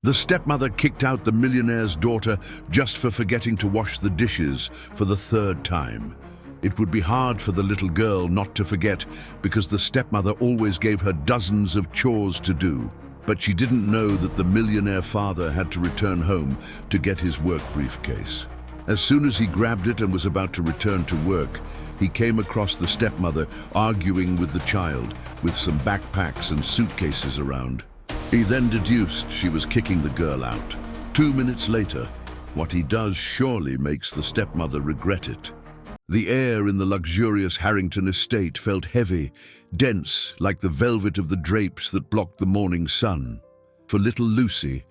The stepmother kicked out the millionaire's daughter just for forgetting to wash the dishes for the third time. It would be hard for the little girl not to forget because the stepmother always gave her dozens of chores to do. But she didn't know that the millionaire father had to return home to get his work briefcase. As soon as he grabbed it and was about to return to work, he came across the stepmother arguing with the child, with some backpacks and suitcases around. He then deduced she was kicking the girl out. 2 minutes later, what he does surely makes the stepmother regret it. The air in the luxurious Harrington estate felt heavy, dense, like the velvet of the drapes that blocked the morning sun. For little Lucy,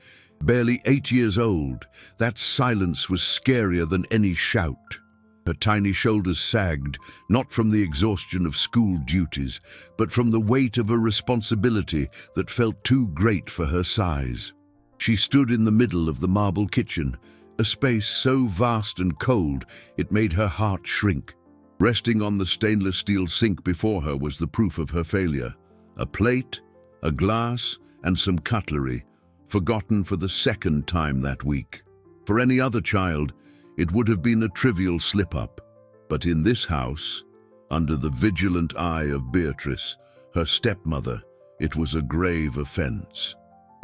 barely 8 years old, that silence was scarier than any shout. Her tiny shoulders sagged, not from the exhaustion of school duties, but from the weight of a responsibility that felt too great for her size. She stood in the middle of the marble kitchen, a space so vast and cold it made her heart shrink. Resting on the stainless steel sink before her was the proof of her failure. A plate, a glass, and some cutlery, forgotten for the second time that week. For any other child, it would have been a trivial slip-up. But in this house, under the vigilant eye of Beatrice, her stepmother, it was a grave offense.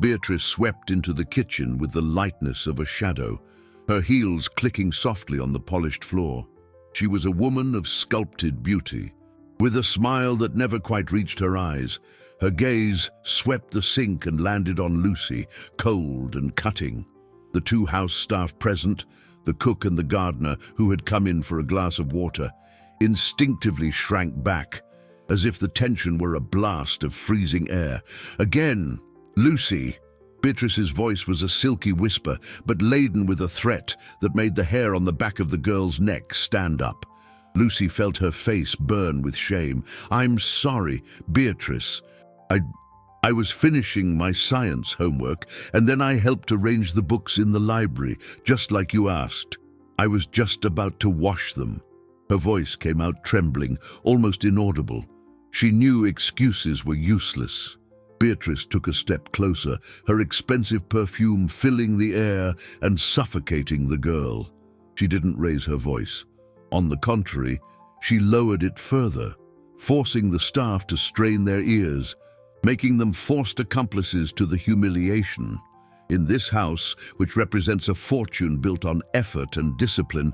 Beatrice swept into the kitchen with the lightness of a shadow, her heels clicking softly on the polished floor. She was a woman of sculpted beauty. With a smile that never quite reached her eyes, her gaze swept the sink and landed on Lucy, cold and cutting. The two house staff present, the cook and the gardener who had come in for a glass of water, instinctively shrank back, as if the tension were a blast of freezing air. Again, Lucy! Beatrice's voice was a silky whisper, but laden with a threat that made the hair on the back of the girl's neck stand up. Lucy felt her face burn with shame. "I'm sorry, Beatrice. I was finishing my science homework, and then I helped arrange the books in the library, just like you asked. I was just about to wash them." Her voice came out trembling, almost inaudible. She knew excuses were useless. Beatrice took a step closer, her expensive perfume filling the air and suffocating the girl. She didn't raise her voice. On the contrary, she lowered it further, forcing the staff to strain their ears, making them forced accomplices to the humiliation. In this house, which represents a fortune built on effort and discipline,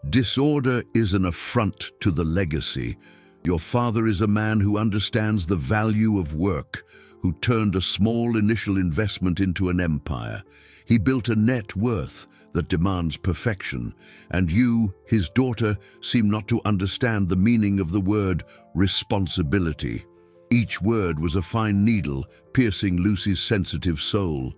disorder is an affront to the legacy. Your father is a man who understands the value of work, who turned a small initial investment into an empire. He built a net worth that demands perfection, and you, his daughter, seem not to understand the meaning of the word responsibility. Each word was a fine needle, piercing Lucy's sensitive soul.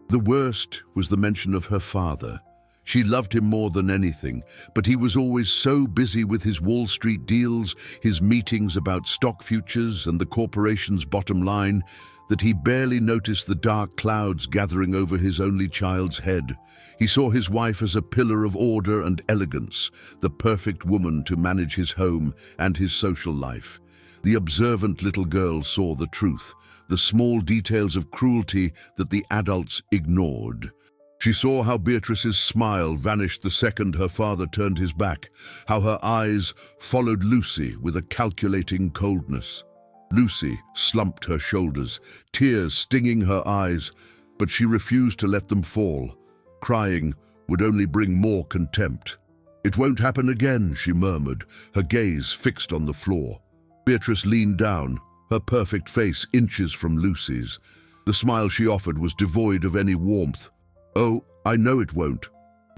The worst was the mention of her father. She loved him more than anything, but he was always so busy with his Wall Street deals, his meetings about stock futures and the corporation's bottom line, that he barely noticed the dark clouds gathering over his only child's head. He saw his wife as a pillar of order and elegance, the perfect woman to manage his home and his social life. The observant little girl saw the truth, the small details of cruelty that the adults ignored. She saw how Beatrice's smile vanished the second her father turned his back, how her eyes followed Lucy with a calculating coldness. Lucy slumped her shoulders, tears stinging her eyes, but she refused to let them fall. Crying would only bring more contempt. "It won't happen again," she murmured, her gaze fixed on the floor. Beatrice leaned down, her perfect face inches from Lucy's. The smile she offered was devoid of any warmth. "Oh, I know it won't."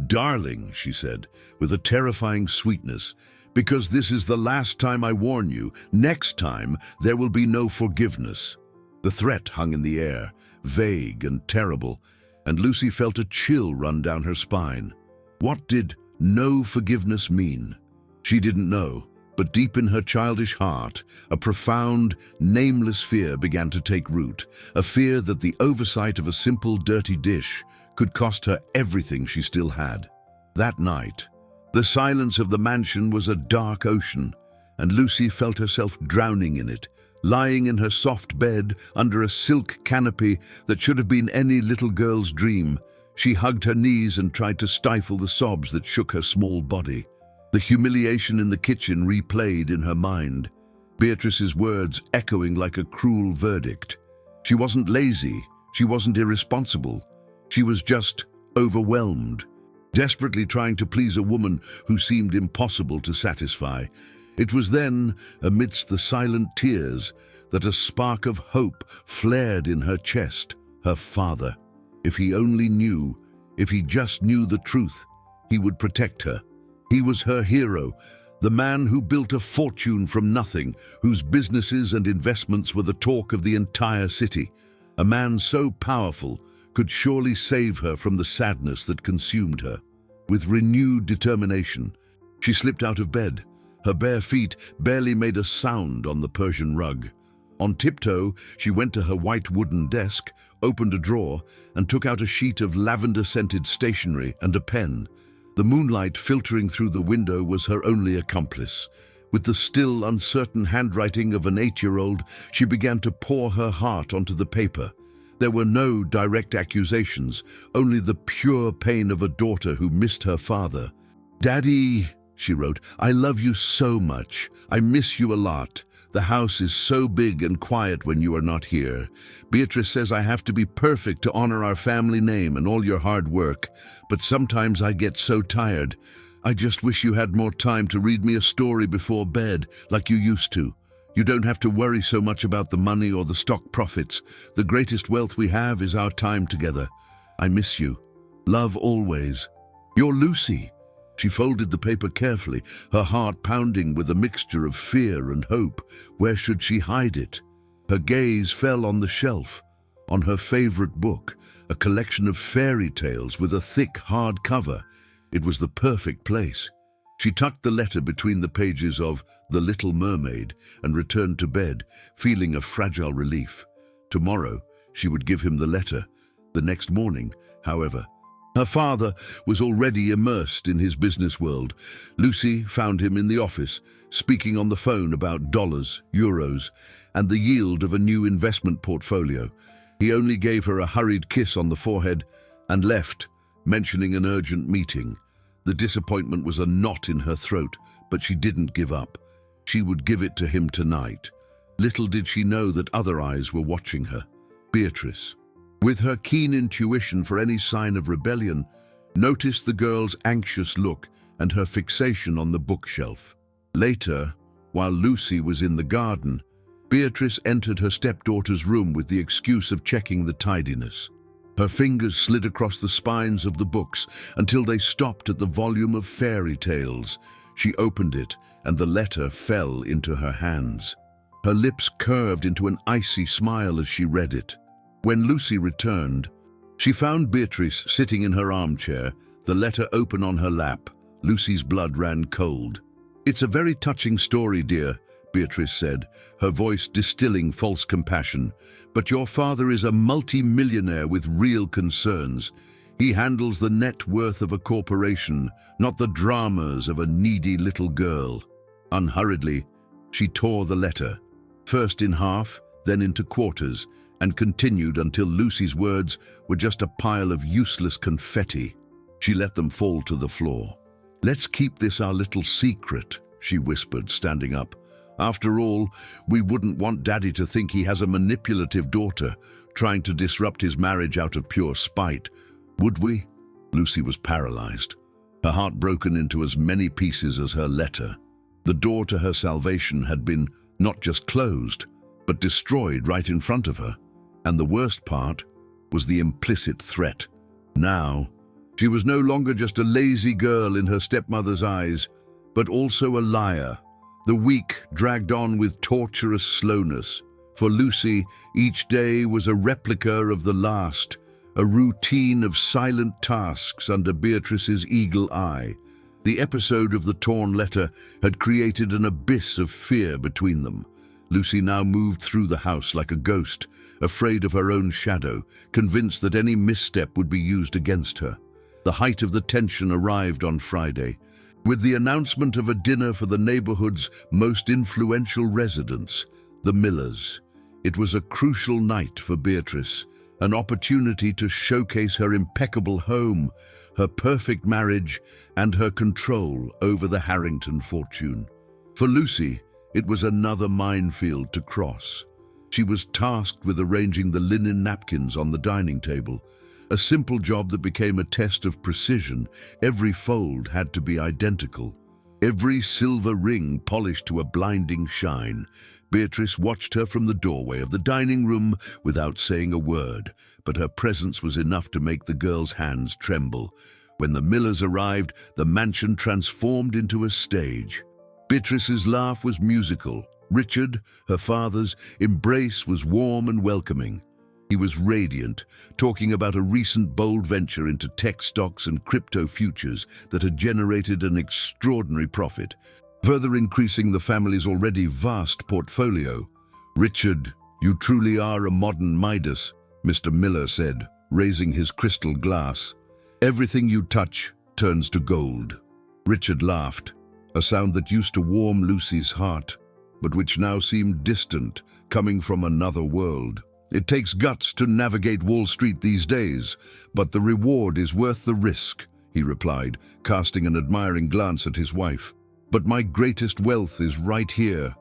"Darling," she said, with a terrifying sweetness, "because this is the last time I warn you. Next time, there will be no forgiveness." The threat hung in the air, vague and terrible, and Lucy felt a chill run down her spine. What did no forgiveness mean? She didn't know, but deep in her childish heart, a profound, nameless fear began to take root, a fear that the oversight of a simple, dirty dish could cost her everything she still had. That night, the silence of the mansion was a dark ocean, and Lucy felt herself drowning in it, lying in her soft bed under a silk canopy that should have been any little girl's dream. She hugged her knees and tried to stifle the sobs that shook her small body. The humiliation in the kitchen replayed in her mind, Beatrice's words echoing like a cruel verdict. She wasn't lazy, she wasn't irresponsible. She was just overwhelmed, desperately trying to please a woman who seemed impossible to satisfy. It was then, amidst the silent tears, that a spark of hope flared in her chest. Her father. If he only knew, if he just knew the truth, he would protect her. He was her hero, the man who built a fortune from nothing, whose businesses and investments were the talk of the entire city. A man so powerful could surely save her from the sadness that consumed her. With renewed determination, she slipped out of bed. Her bare feet barely made a sound on the Persian rug. On tiptoe, she went to her white wooden desk, opened a drawer, and took out a sheet of lavender-scented stationery and a pen. The moonlight filtering through the window was her only accomplice. With the still, uncertain handwriting of an 8-year-old, she began to pour her heart onto the paper. There were no direct accusations, only the pure pain of a daughter who missed her father. "Daddy," she wrote, "I love you so much. I miss you a lot. The house is so big and quiet when you are not here. Beatrice says I have to be perfect to honor our family name and all your hard work, but sometimes I get so tired. I just wish you had more time to read me a story before bed, like you used to. You don't have to worry so much about the money or the stock profits. The greatest wealth we have is our time together. I miss you. Love always. Your Lucy." She folded the paper carefully, her heart pounding with a mixture of fear and hope. Where should she hide it? Her gaze fell on the shelf, on her favorite book, a collection of fairy tales with a thick, hard cover. It was the perfect place. She tucked the letter between the pages of The Little Mermaid and returned to bed, feeling a fragile relief. Tomorrow, she would give him the letter. The next morning, however, her father was already immersed in his business world. Lucy found him in the office, speaking on the phone about dollars, euros, and the yield of a new investment portfolio. He only gave her a hurried kiss on the forehead and left, mentioning an urgent meeting. The disappointment was a knot in her throat, but she didn't give up. She would give it to him tonight. Little did she know that other eyes were watching her. Beatrice, with her keen intuition for any sign of rebellion, noticed the girl's anxious look and her fixation on the bookshelf. Later, while Lucy was in the garden, Beatrice entered her stepdaughter's room with the excuse of checking the tidiness. Her fingers slid across the spines of the books until they stopped at the volume of fairy tales. She opened it, and the letter fell into her hands. Her lips curved into an icy smile as she read it. When Lucy returned, she found Beatrice sitting in her armchair, the letter open on her lap. Lucy's blood ran cold. "It's a very touching story, dear," Beatrice said, her voice distilling false compassion. "But your father is a multi-millionaire with real concerns. He handles the net worth of a corporation, not the dramas of a needy little girl." Unhurriedly, she tore the letter, first in half, then into quarters, and continued until Lucy's words were just a pile of useless confetti. She let them fall to the floor. "Let's keep this our little secret," she whispered, standing up. "After all, we wouldn't want Daddy to think he has a manipulative daughter trying to disrupt his marriage out of pure spite, would we?" Lucy was paralyzed, her heart broken into as many pieces as her letter. The door to her salvation had been not just closed, but destroyed right in front of her. And the worst part was the implicit threat. Now, she was no longer just a lazy girl in her stepmother's eyes, but also a liar. The week dragged on with torturous slowness. For Lucy, each day was a replica of the last, a routine of silent tasks under Beatrice's eagle eye. The episode of the torn letter had created an abyss of fear between them. Lucy now moved through the house like a ghost, afraid of her own shadow, convinced that any misstep would be used against her. The height of the tension arrived on Friday, with the announcement of a dinner for the neighborhood's most influential residents. The Millers. It was a crucial night for Beatrice, an opportunity to showcase her impeccable home, her perfect marriage, and her control over the Harrington fortune. For Lucy, it was another minefield to cross. She was tasked with arranging the linen napkins on the dining table, a simple job that became a test of precision. Every fold had to be identical, every silver ring polished to a blinding shine. Beatrice watched her from the doorway of the dining room without saying a word, but her presence was enough to make the girl's hands tremble. When the Millers arrived, the mansion transformed into a stage. Beatrice's laugh was musical. Richard, her father's, embrace was warm and welcoming. He was radiant, talking about a recent bold venture into tech stocks and crypto futures that had generated an extraordinary profit, further increasing the family's already vast portfolio. "Richard, you truly are a modern Midas," Mr. Miller said, raising his crystal glass. "Everything you touch turns to gold." Richard laughed, a sound that used to warm Lucy's heart, but which now seemed distant, coming from another world. "It takes guts to navigate Wall Street these days, but the reward is worth the risk," he replied, casting an admiring glance at his wife. "But my greatest wealth is right here,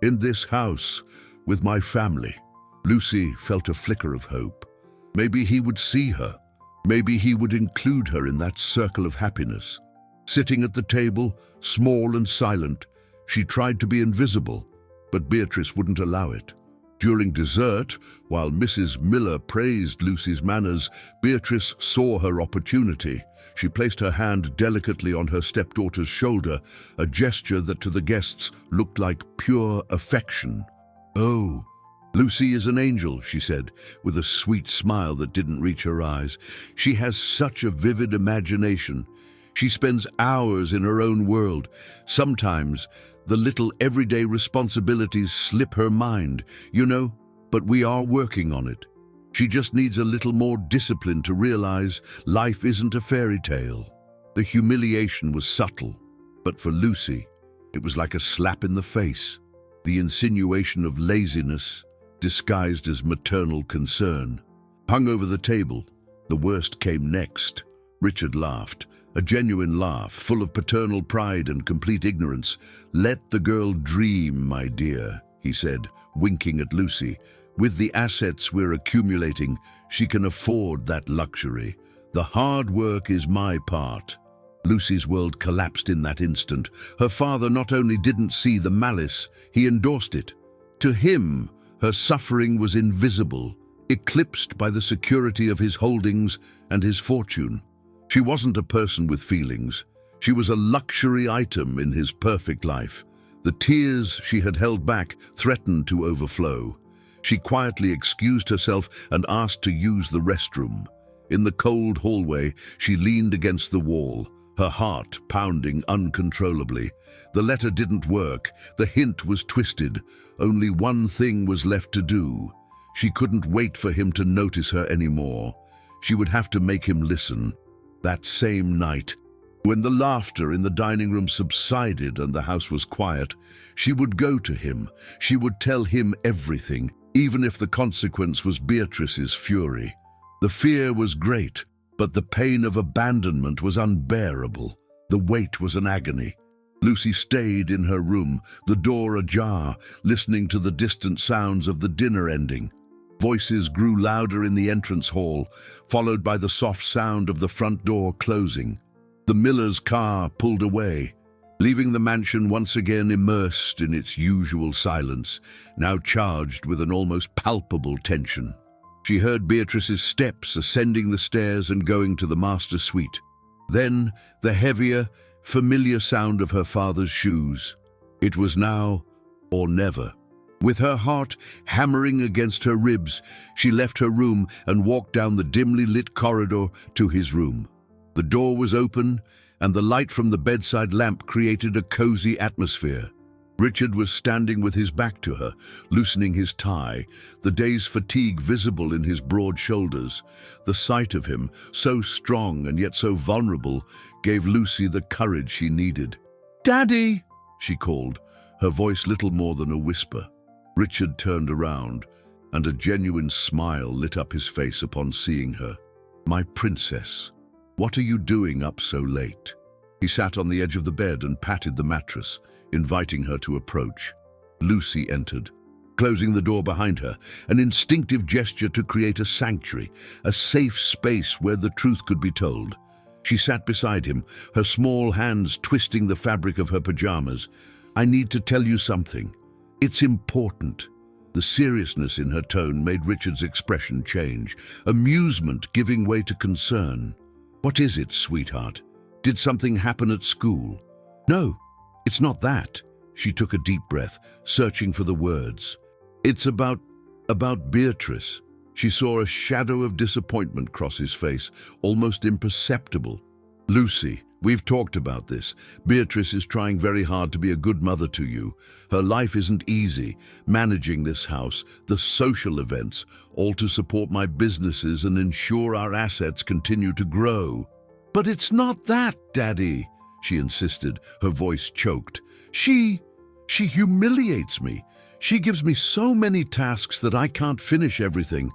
in this house, with my family." Lucy felt a flicker of hope. Maybe he would see her. Maybe he would include her in that circle of happiness. Sitting at the table, small and silent, she tried to be invisible, but Beatrice wouldn't allow it. During dessert, while Mrs. Miller praised Lucy's manners, Beatrice saw her opportunity. She placed her hand delicately on her stepdaughter's shoulder, a gesture that to the guests looked like pure affection. "Oh, Lucy is an angel," she said, with a sweet smile that didn't reach her eyes. "She has such a vivid imagination. She spends hours in her own world. Sometimes the little everyday responsibilities slip her mind, but we are working on it. She just needs a little more discipline to realize life isn't a fairy tale." The humiliation was subtle, but for Lucy, it was like a slap in the face. The insinuation of laziness, disguised as maternal concern, hung over the table. The worst came next. Richard laughed, a genuine laugh, full of paternal pride and complete ignorance. "Let the girl dream, my dear," he said, winking at Lucy. "With the assets we're accumulating, she can afford that luxury. The hard work is my part." Lucy's world collapsed in that instant. Her father not only didn't see the malice, he endorsed it. To him, her suffering was invisible, eclipsed by the security of his holdings and his fortune. She wasn't a person with feelings. She was a luxury item in his perfect life. The tears she had held back threatened to overflow. She quietly excused herself and asked to use the restroom. In the cold hallway, she leaned against the wall, her heart pounding uncontrollably. The letter didn't work. The hint was twisted. Only one thing was left to do. She couldn't wait for him to notice her anymore. She would have to make him listen. That same night, when the laughter in the dining room subsided and the house was quiet, she would go to him. She would tell him everything, even if the consequence was Beatrice's fury. The fear was great, but the pain of abandonment was unbearable. The weight was an agony. Lucy stayed in her room, the door ajar, listening to the distant sounds of the dinner ending. Voices grew louder in the entrance hall, followed by the soft sound of the front door closing. The Miller's car pulled away, leaving the mansion once again immersed in its usual silence, now charged with an almost palpable tension. She heard Beatrice's steps ascending the stairs and going to the master suite. Then the heavier, familiar sound of her father's shoes. It was now or never. With her heart hammering against her ribs, she left her room and walked down the dimly lit corridor to his room. The door was open, and the light from the bedside lamp created a cozy atmosphere. Richard was standing with his back to her, loosening his tie, the day's fatigue visible in his broad shoulders. The sight of him, so strong and yet so vulnerable, gave Lucy the courage she needed. "Daddy!" she called, her voice little more than a whisper. Richard turned around, and a genuine smile lit up his face upon seeing her. "My princess, what are you doing up so late?" He sat on the edge of the bed and patted the mattress, inviting her to approach. Lucy entered, closing the door behind her, an instinctive gesture to create a sanctuary, a safe space where the truth could be told. She sat beside him, her small hands twisting the fabric of her pajamas. "I need to tell you something. It's important." The seriousness in her tone made Richard's expression change, amusement giving way to concern. "What is it, sweetheart? Did something happen at school?" "No, it's not that." She took a deep breath, searching for the words. "It's about Beatrice." She saw a shadow of disappointment cross his face, almost imperceptible. "Lucy, we've talked about this. Beatrice is trying very hard to be a good mother to you. Her life isn't easy, managing this house, the social events, all to support my businesses and ensure our assets continue to grow." "But it's not that, Daddy," she insisted, her voice choked. She humiliates me. She gives me so many tasks that I can't finish everything.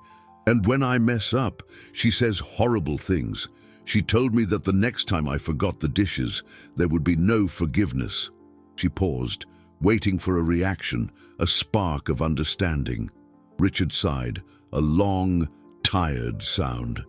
And when I mess up, she says horrible things. She told me that the next time I forgot the dishes, there would be no forgiveness." She paused, waiting for a reaction, a spark of understanding. Richard sighed, a long, tired sound.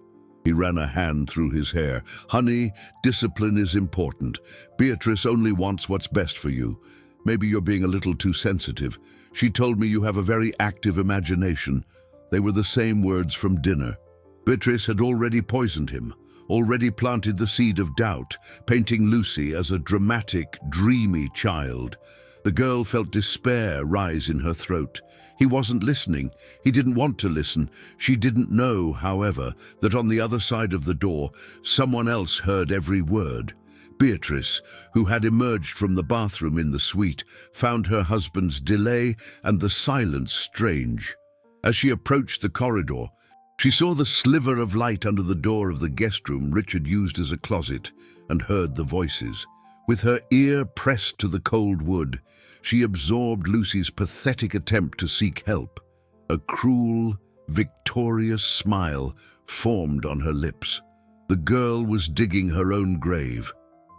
He ran a hand through his hair. "Honey, discipline is important. Beatrice only wants what's best for you. Maybe you're being a little too sensitive. She told me you have a very active imagination." They were the same words from dinner. Beatrice had already poisoned him, already planted the seed of doubt, painting Lucy as a dramatic, dreamy child. The girl felt despair rise in her throat. He wasn't listening. He didn't want to listen. She didn't know, however, that on the other side of the door, someone else heard every word. Beatrice, who had emerged from the bathroom in the suite, found her husband's delay and the silence strange. As she approached the corridor, she saw the sliver of light under the door of the guest room Richard used as a closet and heard the voices. With her ear pressed to the cold wood, she absorbed Lucy's pathetic attempt to seek help. A cruel, victorious smile formed on her lips. The girl was digging her own grave.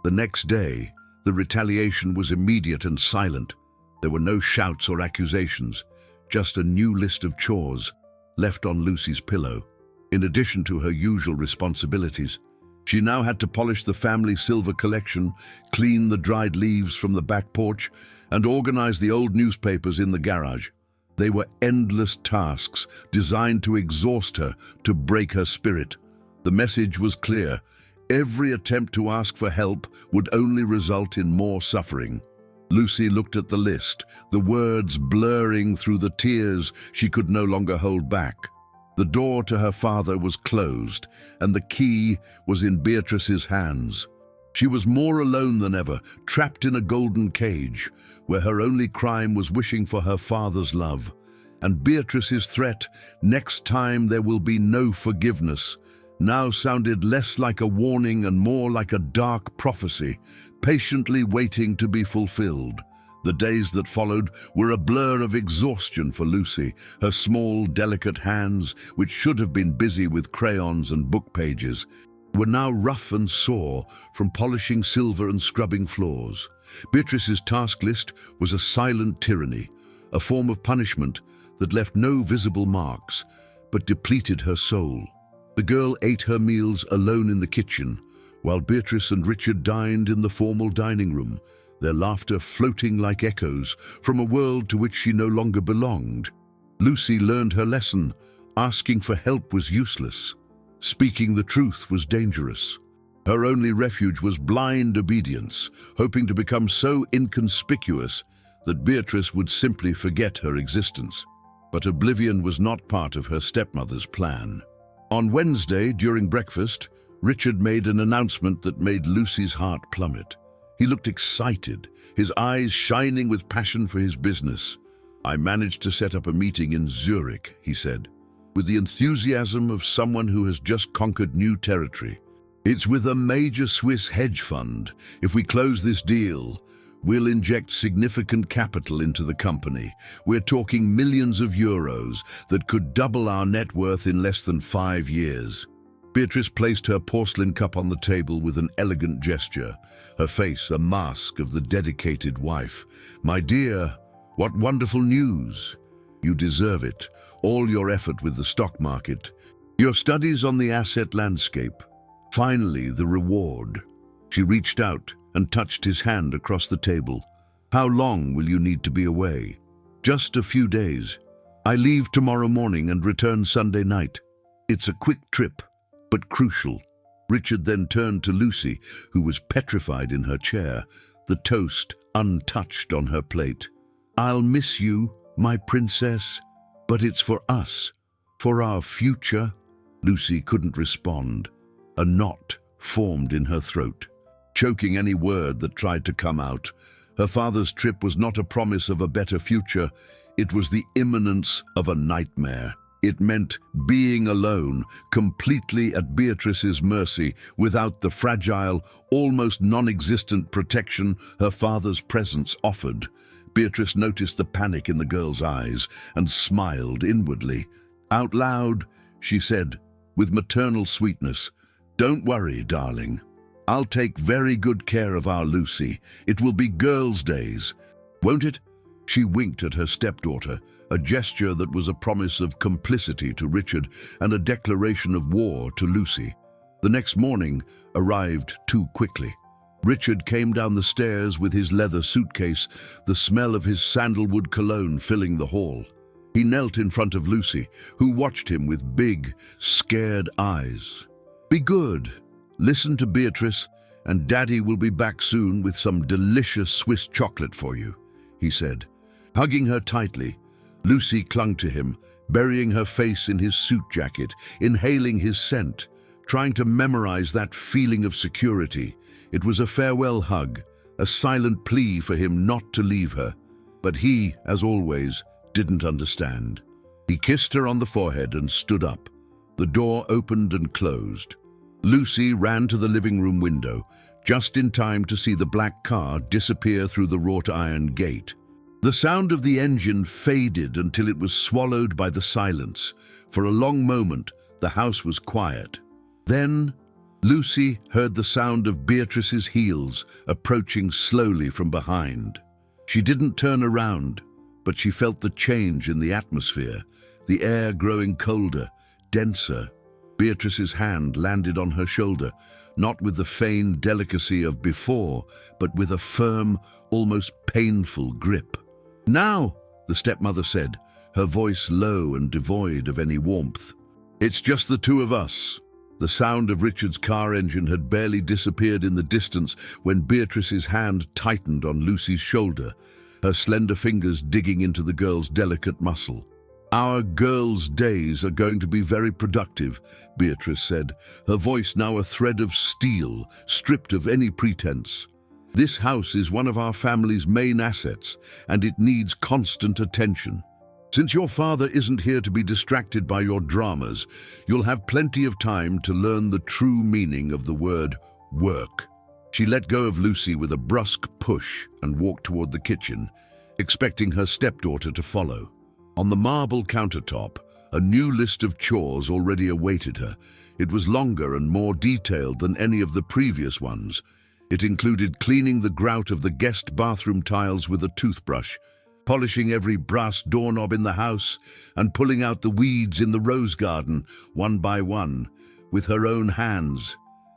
The next day, the retaliation was immediate and silent. There were no shouts or accusations, just a new list of chores left on Lucy's pillow. In addition to her usual responsibilities, she now had to polish the family silver collection, clean the dried leaves from the back porch, and organize the old newspapers in the garage. They were endless tasks designed to exhaust her, to break her spirit. The message was clear. Every attempt to ask for help would only result in more suffering. Lucy looked at the list, the words blurring through the tears she could no longer hold back. The door to her father was closed, and the key was in Beatrice's hands. She was more alone than ever, trapped in a golden cage, where her only crime was wishing for her father's love. And Beatrice's threat, "Next time there will be no forgiveness," now sounded less like a warning and more like a dark prophecy, patiently waiting to be fulfilled. The days that followed were a blur of exhaustion for Lucy. Her small, delicate hands, which should have been busy with crayons and book pages, were now rough and sore from polishing silver and scrubbing floors. Beatrice's task list was a silent tyranny, a form of punishment that left no visible marks, but depleted her soul. The girl ate her meals alone in the kitchen, while Beatrice and Richard dined in the formal dining room, their laughter floating like echoes from a world to which she no longer belonged. Lucy learned her lesson. Asking for help was useless. Speaking the truth was dangerous. Her only refuge was blind obedience, hoping to become so inconspicuous that Beatrice would simply forget her existence. But oblivion was not part of her stepmother's plan. On Wednesday, during breakfast, Richard made an announcement that made Lucy's heart plummet. He looked excited, his eyes shining with passion for his business. "I managed to set up a meeting in Zurich," he said, with the enthusiasm of someone who has just conquered new territory. "It's with a major Swiss hedge fund. If we close this deal, We'll inject significant capital into the company. We're talking millions of euros that could double our net worth in less than 5 years. Beatrice placed her porcelain cup on the table with an elegant gesture, her face a mask of the dedicated wife. "My dear, what wonderful news! You deserve it, all your effort with the stock market, your studies on the asset landscape. Finally, the reward." She reached out and touched his hand across the table. "How long will you need to be away?" "Just a few days. I leave tomorrow morning and return Sunday night. It's a quick trip, but crucial." Richard then turned to Lucy, who was petrified in her chair, the toast untouched on her plate. "I'll miss you, my princess, but it's for us, for our future." Lucy couldn't respond. A knot formed in her throat, choking any word that tried to come out. Her father's trip was not a promise of a better future. It was the imminence of a nightmare. It meant being alone, completely at Beatrice's mercy, without the fragile, almost non-existent protection her father's presence offered. Beatrice noticed the panic in the girl's eyes and smiled inwardly. Out loud, she said, with maternal sweetness, "Don't worry, darling. I'll take very good care of our Lucy. It will be girls' days, won't it?" She winked at her stepdaughter, a gesture that was a promise of complicity to Richard and a declaration of war to Lucy. The next morning arrived too quickly. Richard came down the stairs with his leather suitcase, the smell of his sandalwood cologne filling the hall. He knelt in front of Lucy, who watched him with big, scared eyes. "Be good. Listen to Beatrice, and Daddy will be back soon with some delicious Swiss chocolate for you," he said. Hugging her tightly, Lucy clung to him, burying her face in his suit jacket, inhaling his scent, trying to memorize that feeling of security. It was a farewell hug, a silent plea for him not to leave her. But he, as always, didn't understand. He kissed her on the forehead and stood up. The door opened and closed. Lucy ran to the living room window, just in time to see the black car disappear through the wrought iron gate. The sound of the engine faded until it was swallowed by the silence. For a long moment, the house was quiet. Then, Lucy heard the sound of Beatrice's heels approaching slowly from behind. She didn't turn around, but she felt the change in the atmosphere, the air growing colder, denser. Beatrice's hand landed on her shoulder, not with the feigned delicacy of before, but with a firm, almost painful grip. "Now," the stepmother said, her voice low and devoid of any warmth. "It's just the two of us." The sound of Richard's car engine had barely disappeared in the distance when Beatrice's hand tightened on Lucy's shoulder, her slender fingers digging into the girl's delicate muscle. "Our girls' days are going to be very productive," Beatrice said, her voice now a thread of steel, stripped of any pretense. "This house is one of our family's main assets, and it needs constant attention. Since your father isn't here to be distracted by your dramas, you'll have plenty of time to learn the true meaning of the word work." She let go of Lucy with a brusque push and walked toward the kitchen, expecting her stepdaughter to follow. On the marble countertop, a new list of chores already awaited her. It was longer and more detailed than any of the previous ones. It included cleaning the grout of the guest bathroom tiles with a toothbrush, polishing every brass doorknob in the house, and pulling out the weeds in the rose garden, one by one, with her own hands.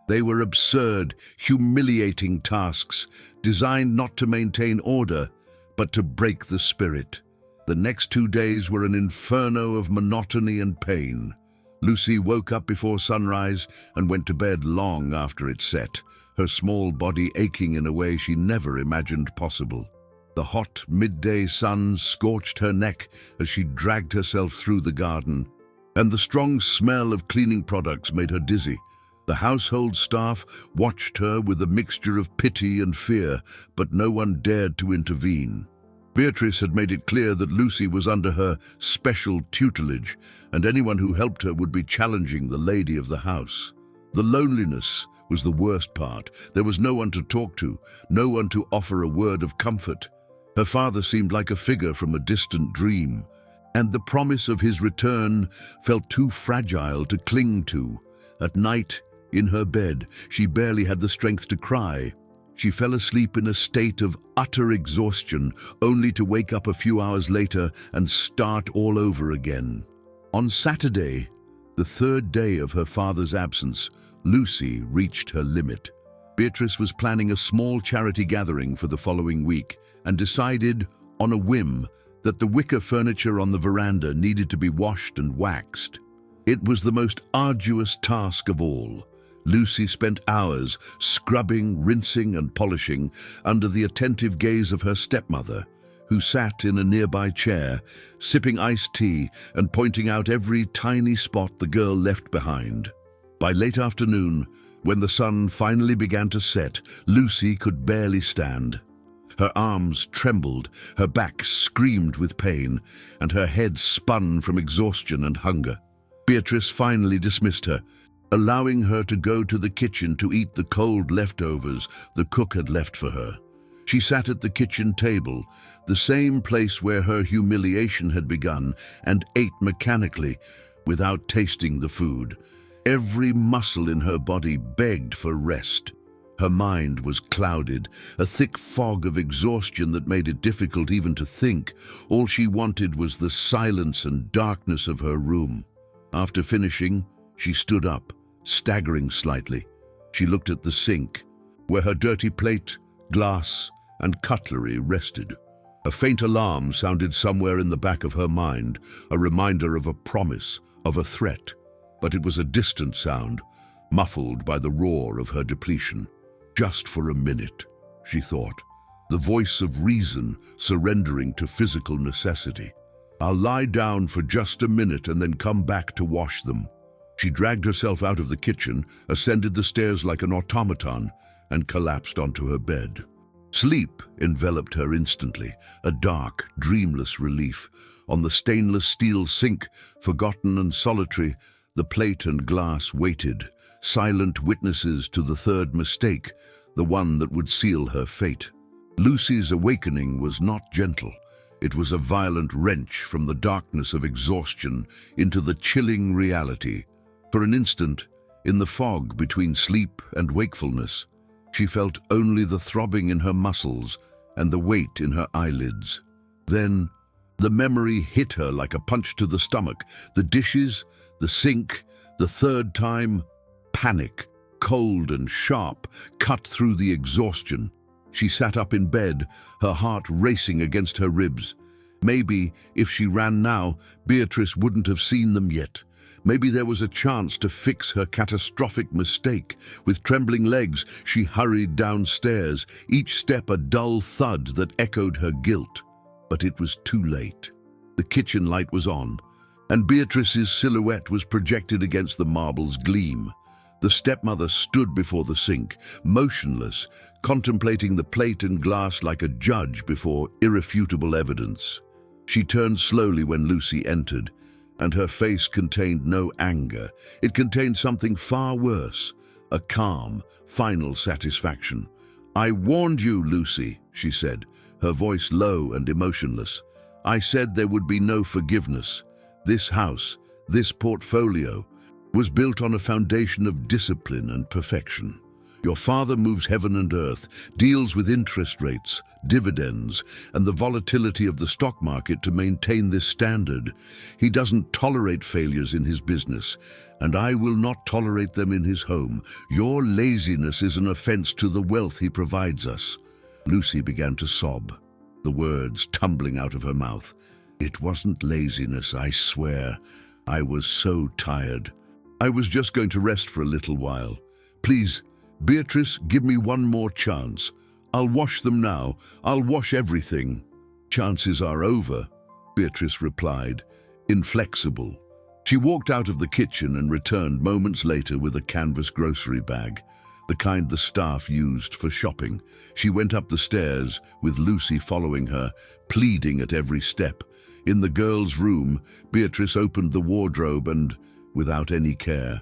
They were absurd, humiliating tasks, designed not to maintain order, but to break the spirit. The next 2 days were an inferno of monotony and pain. Lucy woke up before sunrise and went to bed long after it set, her small body aching in a way she never imagined possible. The hot midday sun scorched her neck as she dragged herself through the garden, and the strong smell of cleaning products made her dizzy. The household staff watched her with a mixture of pity and fear, but no one dared to intervene. Beatrice had made it clear that Lucy was under her special tutelage, and anyone who helped her would be challenging the lady of the house. The loneliness was the worst part. There was no one to talk to, no one to offer a word of comfort. Her father seemed like a figure from a distant dream, and the promise of his return felt too fragile to cling to. At night, in her bed, she barely had the strength to cry. She fell asleep in a state of utter exhaustion, only to wake up a few hours later and start all over again. On Saturday, the third day of her father's absence, Lucy reached her limit. Beatrice was planning a small charity gathering for the following week and decided, on a whim, that the wicker furniture on the veranda needed to be washed and waxed. It was the most arduous task of all. Lucy spent hours scrubbing, rinsing, and polishing under the attentive gaze of her stepmother, who sat in a nearby chair, sipping iced tea and pointing out every tiny spot the girl left behind. By late afternoon, when the sun finally began to set, Lucy could barely stand. Her arms trembled, her back screamed with pain, and her head spun from exhaustion and hunger. Beatrice finally dismissed her, allowing her to go to the kitchen to eat the cold leftovers the cook had left for her. She sat at the kitchen table, the same place where her humiliation had begun, and ate mechanically, without tasting the food. Every muscle in her body begged for rest. Her mind was clouded, a thick fog of exhaustion that made it difficult even to think. All she wanted was the silence and darkness of her room. After finishing, she stood up, staggering slightly. She looked at the sink, where her dirty plate, glass, and cutlery rested. A faint alarm sounded somewhere in the back of her mind, a reminder of a promise, of a threat. But it was a distant sound, muffled by the roar of her depletion. Just for a minute, she thought, the voice of reason surrendering to physical necessity. I'll lie down for just a minute and then come back to wash them. She dragged herself out of the kitchen, ascended the stairs like an automaton, and collapsed onto her bed. Sleep enveloped her instantly, a dark, dreamless relief. On the stainless steel sink, forgotten and solitary, the plate and glass waited, silent witnesses to the third mistake, the one that would seal her fate. Lucy's awakening was not gentle. It was a violent wrench from the darkness of exhaustion into the chilling reality. For an instant, in the fog between sleep and wakefulness, she felt only the throbbing in her muscles and the weight in her eyelids. Then, the memory hit her like a punch to the stomach. The dishes, the sink, the third time. Panic, cold and sharp, cut through the exhaustion. She sat up in bed, her heart racing against her ribs. Maybe, if she ran now, Beatrice wouldn't have seen them yet. Maybe there was a chance to fix her catastrophic mistake. With trembling legs, she hurried downstairs, each step a dull thud that echoed her guilt. But it was too late. The kitchen light was on, and Beatrice's silhouette was projected against the marble's gleam. The stepmother stood before the sink, motionless, contemplating the plate and glass like a judge before irrefutable evidence. She turned slowly when Lucy entered, and her face contained no anger. It contained something far worse, a calm, final satisfaction. "I warned you, Lucy," she said, her voice low and emotionless. "I said there would be no forgiveness. This house, this portfolio, was built on a foundation of discipline and perfection. Your father moves heaven and earth, deals with interest rates, dividends, and the volatility of the stock market to maintain this standard. He doesn't tolerate failures in his business, and I will not tolerate them in his home. Your laziness is an offense to the wealth he provides us." Lucy began to sob, the words tumbling out of her mouth. "It wasn't laziness, I swear. I was so tired. I was just going to rest for a little while. Please, Beatrice, give me one more chance. I'll wash them now. I'll wash everything." "Chances are over," Beatrice replied, inflexible. She walked out of the kitchen and returned moments later with a canvas grocery bag, the kind the staff used for shopping. She went up the stairs, with Lucy following her, pleading at every step. In the girl's room, Beatrice opened the wardrobe and, without any care,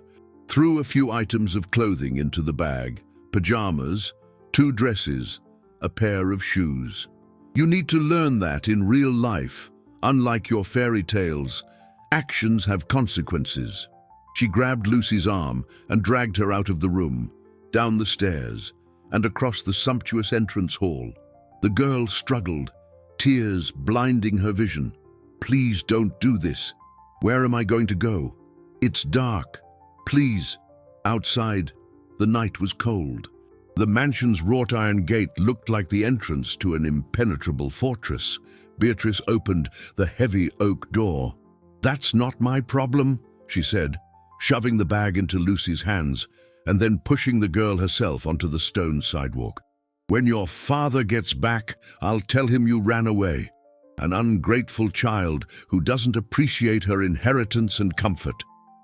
threw a few items of clothing into the bag: pajamas, 2 dresses, a pair of shoes. You need to learn that in real life, unlike your fairy tales, actions have consequences. She grabbed Lucy's arm and dragged her out of the room, down the stairs, and across the sumptuous entrance hall. The girl struggled, tears blinding her vision. "Please don't do this. Where am I going to go? It's dark. Please." Outside, the night was cold. The mansion's wrought iron gate looked like the entrance to an impenetrable fortress. Beatrice opened the heavy oak door. "That's not my problem," she said, shoving the bag into Lucy's hands and then pushing the girl herself onto the stone sidewalk. "When your father gets back, I'll tell him you ran away. An ungrateful child who doesn't appreciate her inheritance and comfort."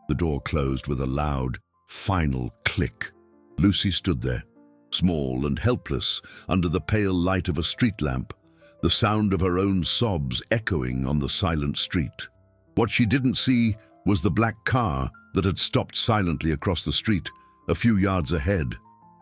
The door closed with a loud, final click. Lucy stood there, small and helpless, under the pale light of a street lamp, the sound of her own sobs echoing on the silent street. What she didn't see was the black car that had stopped silently across the street, a few yards ahead.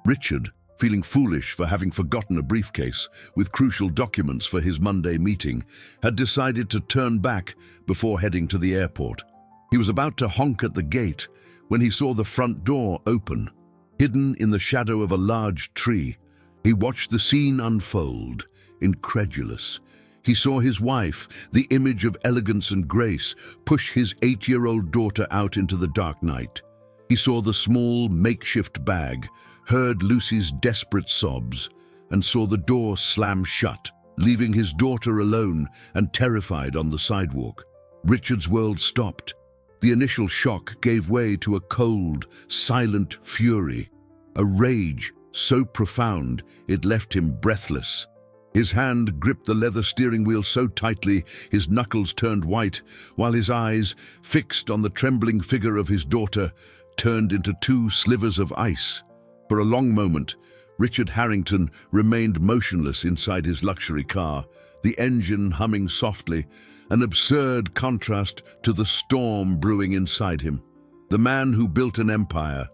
Richard, feeling foolish for having forgotten a briefcase with crucial documents for his Monday meeting, had decided to turn back before heading to the airport. He was about to honk at the gate when he saw the front door open. Hidden in the shadow of a large tree, he watched the scene unfold, incredulous. He saw his wife, the image of elegance and grace, push his 8-year-old daughter out into the dark night. He saw the small, makeshift bag, heard Lucy's desperate sobs, and saw the door slam shut, leaving his daughter alone and terrified on the sidewalk. Richard's world stopped. The initial shock gave way to a cold, silent fury, a rage so profound it left him breathless. His hand gripped the leather steering wheel so tightly his knuckles turned white, while his eyes, fixed on the trembling figure of his daughter, turned into 2 slivers of ice. For a long moment, Richard Harrington remained motionless inside his luxury car, the engine humming softly, an absurd contrast to the storm brewing inside him. The man who built an empire,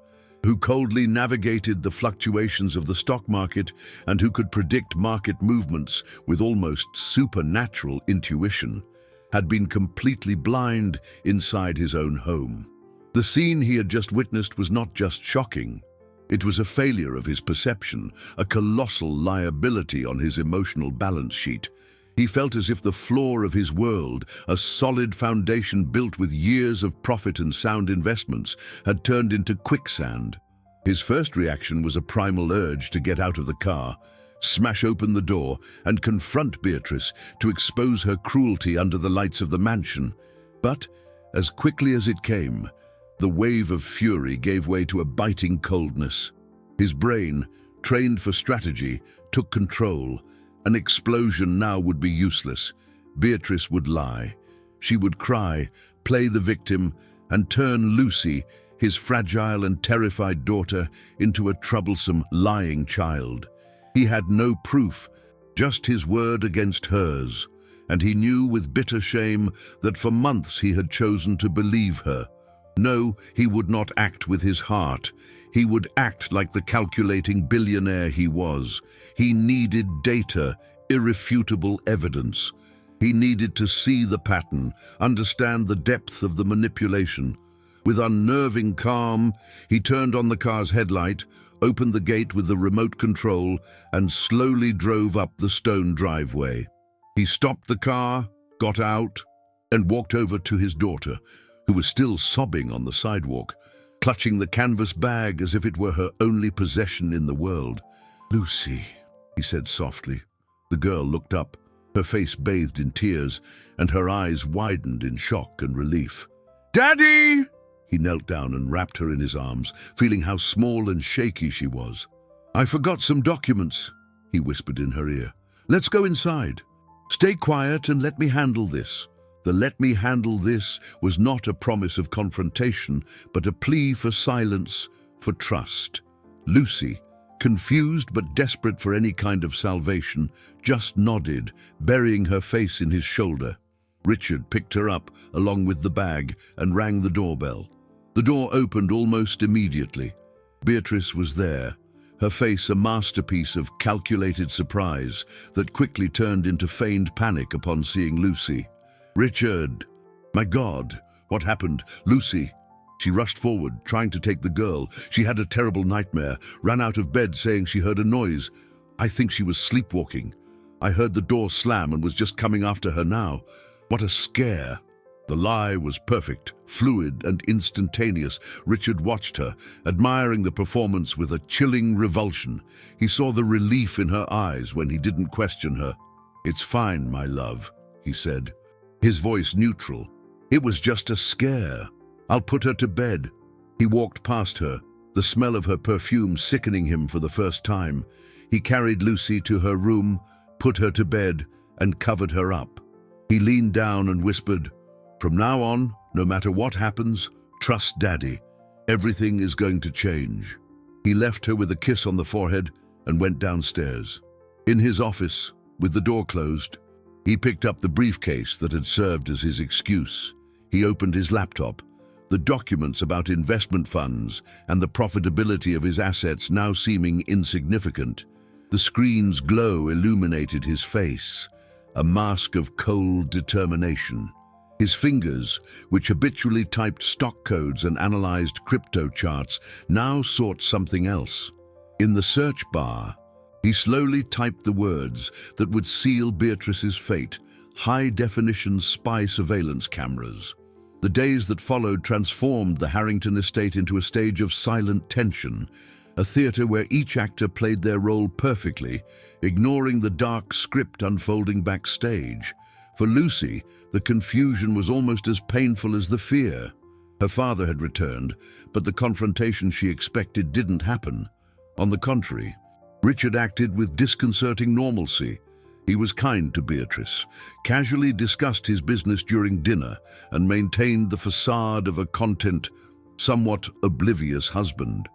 who coldly navigated the fluctuations of the stock market, and who could predict market movements with almost supernatural intuition, had been completely blind inside his own home. The scene he had just witnessed was not just shocking. It was a failure of his perception, a colossal liability on his emotional balance sheet. He felt as if the floor of his world, a solid foundation built with years of profit and sound investments, had turned into quicksand. His first reaction was a primal urge to get out of the car, smash open the door, and confront Beatrice to expose her cruelty under the lights of the mansion. But, as quickly as it came, the wave of fury gave way to a biting coldness. His brain, trained for strategy, took control. An explosion now would be useless. Beatrice would lie. She would cry, play the victim, and turn Lucy, his fragile and terrified daughter, into a troublesome, lying child. He had no proof, just his word against hers, and he knew with bitter shame that for months he had chosen to believe her. No, he would not act with his heart. He would act like the calculating billionaire he was. He needed data, irrefutable evidence. He needed to see the pattern, understand the depth of the manipulation. With unnerving calm, he turned on the car's headlight, opened the gate with the remote control, and slowly drove up the stone driveway. He stopped the car, got out, and walked over to his daughter, who was still sobbing on the sidewalk, clutching the canvas bag as if it were her only possession in the world. "Lucy," he said softly. The girl looked up, her face bathed in tears, and her eyes widened in shock and relief. "Daddy!" He knelt down and wrapped her in his arms, feeling how small and shaky she was. "I forgot some documents," he whispered in her ear. "Let's go inside. Stay quiet and let me handle this." The "let me handle this" was not a promise of confrontation, but a plea for silence, for trust. Lucy, confused but desperate for any kind of salvation, just nodded, burying her face in his shoulder. Richard picked her up, along with the bag, and rang the doorbell. The door opened almost immediately. Beatrice was there, her face a masterpiece of calculated surprise that quickly turned into feigned panic upon seeing Lucy. "Richard! My God! What happened? Lucy!" She rushed forward, trying to take the girl. She had a terrible nightmare, ran out of bed saying she heard a noise. I think she was sleepwalking. I heard the door slam and was just coming after her now. What a scare! The lie was perfect, fluid and instantaneous. Richard watched her, admiring the performance with a chilling revulsion. He saw the relief in her eyes when he didn't question her. "It's fine, my love," he said, his voice neutral. "It was just a scare. I'll put her to bed." He walked past her, the smell of her perfume sickening him for the first time. He carried Lucy to her room, put her to bed, and covered her up. He leaned down and whispered, "From now on, no matter what happens, trust Daddy. Everything is going to change." He left her with a kiss on the forehead and went downstairs. In his office, with the door closed, he picked up the briefcase that had served as his excuse. He opened his laptop. The documents about investment funds and the profitability of his assets now seeming insignificant. The screen's glow illuminated his face, a mask of cold determination. His fingers, which habitually typed stock codes and analyzed crypto charts, now sought something else. In the search bar, he slowly typed the words that would seal Beatrice's fate: high-definition spy surveillance cameras. The days that followed transformed the Harrington estate into a stage of silent tension, a theater where each actor played their role perfectly, ignoring the dark script unfolding backstage. For Lucy, the confusion was almost as painful as the fear. Her father had returned, but the confrontation she expected didn't happen. On the contrary, Richard acted with disconcerting normalcy. He was kind to Beatrice, casually discussed his business during dinner, and maintained the facade of a content, somewhat oblivious husband.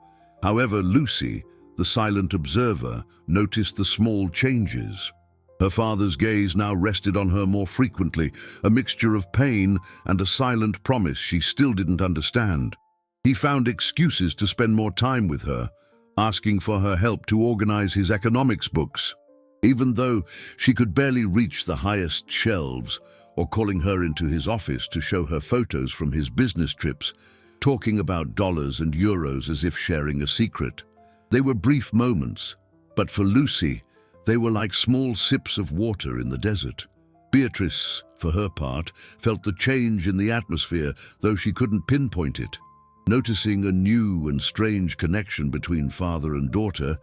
However, Lucy, the silent observer, noticed the small changes. Her father's gaze now rested on her more frequently, a mixture of pain and a silent promise she still didn't understand. He found excuses to spend more time with her, asking for her help to organize his economics books. Even though she could barely reach the highest shelves, or calling her into his office to show her photos from his business trips, talking about dollars and euros as if sharing a secret. They were brief moments, but for Lucy, they were like small sips of water in the desert. Beatrice, for her part, felt the change in the atmosphere, though she couldn't pinpoint it. Noticing a new and strange connection between father and daughter,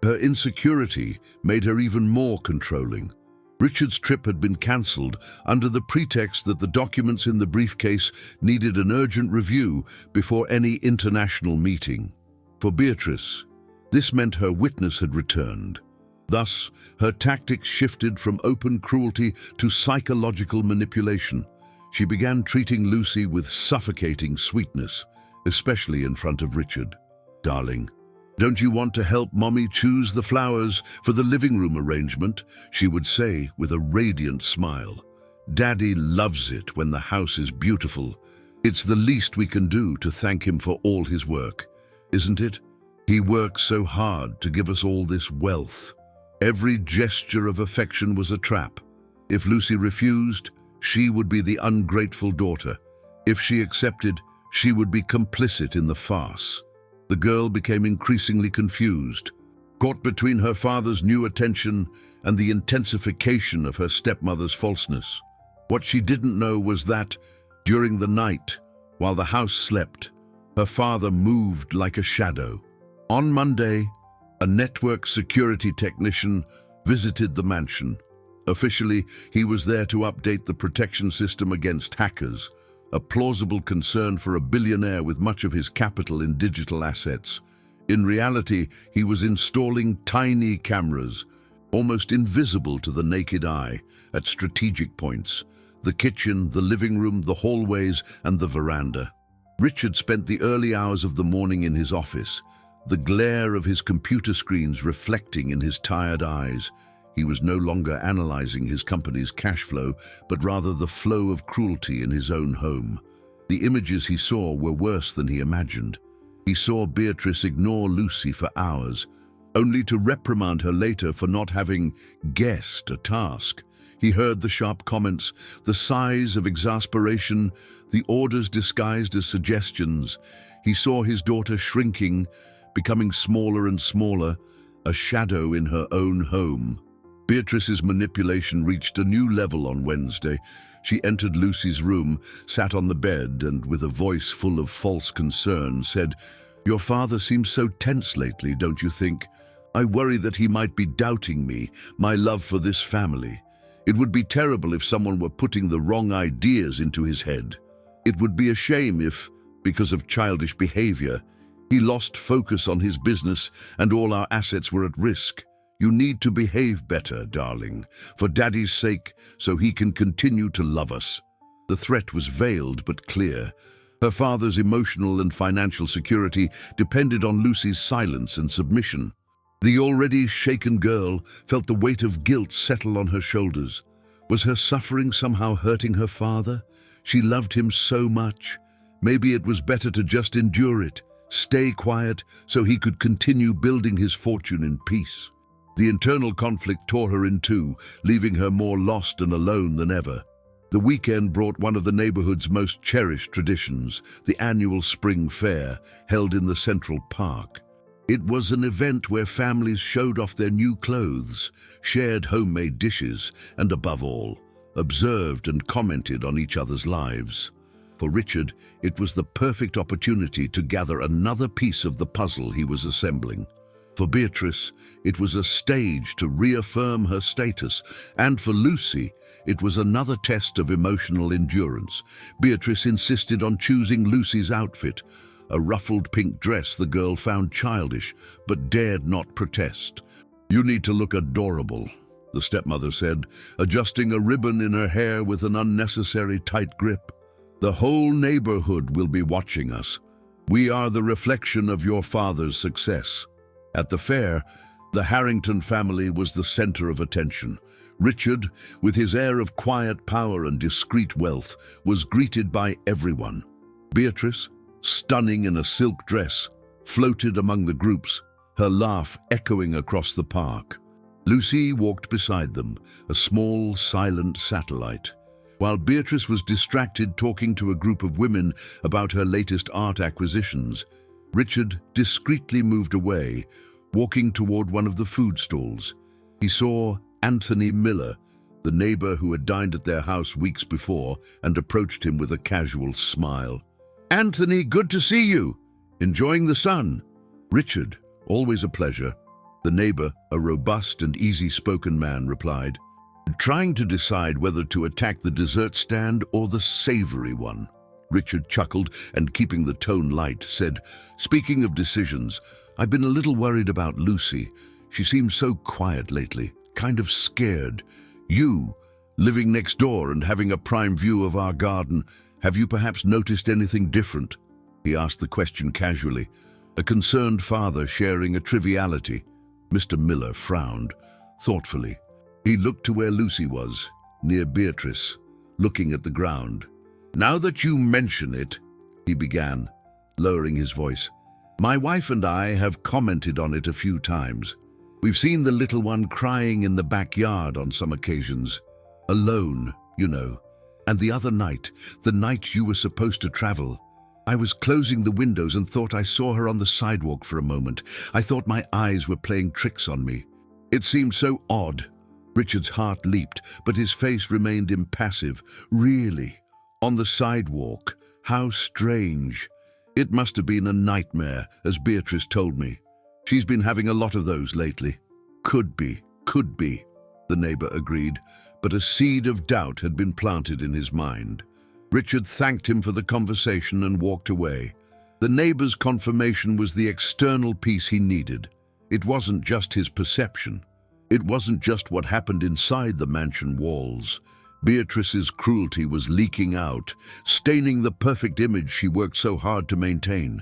her insecurity made her even more controlling. Richard's trip had been cancelled under the pretext that the documents in the briefcase needed an urgent review before any international meeting. For Beatrice, this meant her witness had returned. Thus, her tactics shifted from open cruelty to psychological manipulation. She began treating Lucy with suffocating sweetness, especially in front of Richard. "Darling, don't you want to help Mommy choose the flowers for the living room arrangement?" she would say with a radiant smile. "Daddy loves it when the house is beautiful. It's the least we can do to thank him for all his work, isn't it? He works so hard to give us all this wealth." Every gesture of affection was a trap. If Lucy refused, she would be the ungrateful daughter. If she accepted, she would be complicit in the farce. The girl became increasingly confused, caught between her father's new attention and the intensification of her stepmother's falseness. What she didn't know was that, during the night, while the house slept, her father moved like a shadow. On Monday, a network security technician visited the mansion. Officially, he was there to update the protection system against hackers, a plausible concern for a billionaire with much of his capital in digital assets. In reality, he was installing tiny cameras, almost invisible to the naked eye, at strategic points: the kitchen, the living room, the hallways, and the veranda. Richard spent the early hours of the morning in his office, the glare of his computer screens reflecting in his tired eyes. He was no longer analyzing his company's cash flow, but rather the flow of cruelty in his own home. The images he saw were worse than he imagined. He saw Beatrice ignore Lucy for hours, only to reprimand her later for not having guessed a task. He heard the sharp comments, the sighs of exasperation, the orders disguised as suggestions. He saw his daughter shrinking, becoming smaller and smaller, a shadow in her own home. Beatrice's manipulation reached a new level on Wednesday. She entered Lucy's room, sat on the bed, and with a voice full of false concern said, "Your father seems so tense lately, don't you think? I worry that he might be doubting me, my love for this family. It would be terrible if someone were putting the wrong ideas into his head. It would be a shame if, because of childish behavior, he lost focus on his business and all our assets were at risk. You need to behave better, darling, for Daddy's sake, so he can continue to love us." The threat was veiled but clear. Her father's emotional and financial security depended on Lucy's silence and submission. The already shaken girl felt the weight of guilt settle on her shoulders. Was her suffering somehow hurting her father? She loved him so much. Maybe it was better to just endure it, stay quiet, so he could continue building his fortune in peace. The internal conflict tore her in two, leaving her more lost and alone than ever. The weekend brought one of the neighborhood's most cherished traditions, the annual spring fair, held in the Central Park. It was an event where families showed off their new clothes, shared homemade dishes, and above all, observed and commented on each other's lives. For Richard, it was the perfect opportunity to gather another piece of the puzzle he was assembling. For Beatrice, it was a stage to reaffirm her status, and for Lucy, it was another test of emotional endurance. Beatrice insisted on choosing Lucy's outfit, a ruffled pink dress the girl found childish, but dared not protest. "You need to look adorable," the stepmother said, adjusting a ribbon in her hair with an unnecessary tight grip. "The whole neighborhood will be watching us. We are the reflection of your father's success." At the fair, the Harrington family was the center of attention. Richard, with his air of quiet power and discreet wealth, was greeted by everyone. Beatrice, stunning in a silk dress, floated among the groups, her laugh echoing across the park. Lucy walked beside them, a small, silent satellite. While Beatrice was distracted talking to a group of women about her latest art acquisitions, Richard discreetly moved away, walking toward one of the food stalls. He saw Anthony Miller, the neighbor who had dined at their house weeks before, and approached him with a casual smile. "Anthony, good to see you. Enjoying the sun?" "Richard, always a pleasure," the neighbor, a robust and easy-spoken man, replied, trying to decide whether to attack the dessert stand or the savory one. Richard chuckled and, keeping the tone light, said, "Speaking of decisions, I've been a little worried about Lucy. She seems so quiet lately, kind of scared. You, living next door and having a prime view of our garden, have you perhaps noticed anything different?" He asked the question casually, a concerned father sharing a triviality. Mr. Miller frowned, thoughtfully. He looked to where Lucy was, near Beatrice, looking at the ground. "Now that you mention it," he began, lowering his voice, "my wife and I have commented on it a few times. We've seen the little one crying in the backyard on some occasions. Alone, you know. And the other night, the night you were supposed to travel, I was closing the windows and thought I saw her on the sidewalk for a moment. I thought my eyes were playing tricks on me. It seemed so odd." Richard's heart leaped, but his face remained impassive. "Really? On the sidewalk? How strange. It must have been a nightmare, as Beatrice told me. She's been having a lot of those lately." Could be, the neighbor agreed, but a seed of doubt had been planted in his mind. Richard thanked him for the conversation and walked away. The neighbor's confirmation was the external piece he needed. It wasn't just his perception. It wasn't just what happened inside the mansion walls. Beatrice's cruelty was leaking out, staining the perfect image she worked so hard to maintain.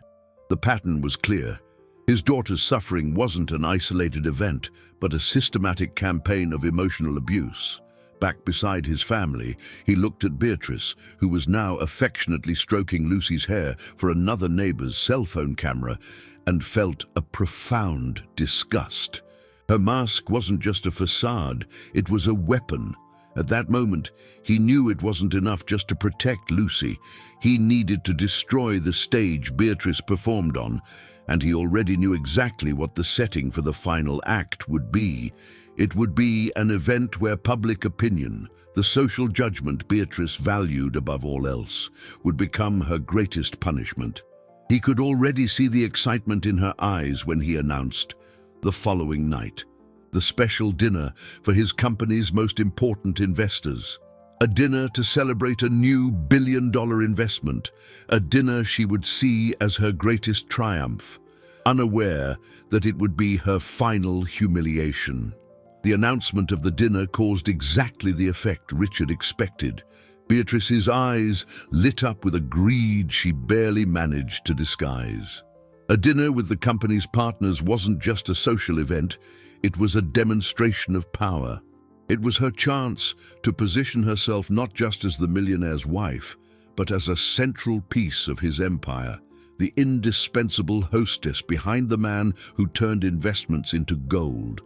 The pattern was clear. His daughter's suffering wasn't an isolated event, but a systematic campaign of emotional abuse. Back beside his family, he looked at Beatrice, who was now affectionately stroking Lucy's hair for another neighbor's cell phone camera, and felt a profound disgust. Her mask wasn't just a facade, it was a weapon. At that moment, he knew it wasn't enough just to protect Lucy. He needed to destroy the stage Beatrice performed on, and he already knew exactly what the setting for the final act would be. It would be an event where public opinion, the social judgment Beatrice valued above all else, would become her greatest punishment. He could already see the excitement in her eyes when he announced, the following night, the special dinner for his company's most important investors. A dinner to celebrate a new billion-dollar investment, a dinner she would see as her greatest triumph, unaware that it would be her final humiliation. The announcement of the dinner caused exactly the effect Richard expected. Beatrice's eyes lit up with a greed she barely managed to disguise. A dinner with the company's partners wasn't just a social event, it was a demonstration of power. It was her chance to position herself not just as the millionaire's wife, but as a central piece of his empire, the indispensable hostess behind the man who turned investments into gold.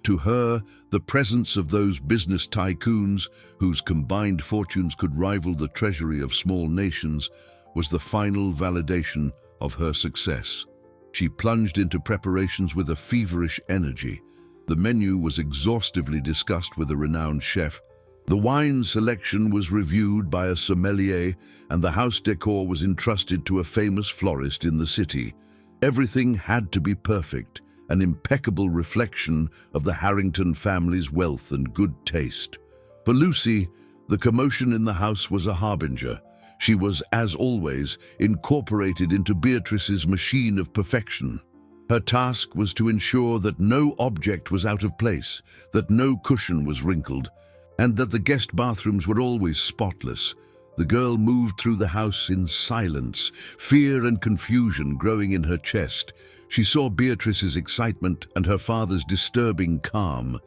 To her, the presence of those business tycoons, whose combined fortunes could rival the treasury of small nations, was the final validation of her success. She plunged into preparations with a feverish energy. The menu was exhaustively discussed with a renowned chef. The wine selection was reviewed by a sommelier, and the house decor was entrusted to a famous florist in the city. Everything had to be perfect, an impeccable reflection of the Harrington family's wealth and good taste. For Lucy, the commotion in the house was a harbinger. She was, as always, incorporated into Beatrice's machine of perfection. Her task was to ensure that no object was out of place, that no cushion was wrinkled, and that the guest bathrooms were always spotless. The girl moved through the house in silence, fear and confusion growing in her chest. She saw Beatrice's excitement and her father's disturbing calm,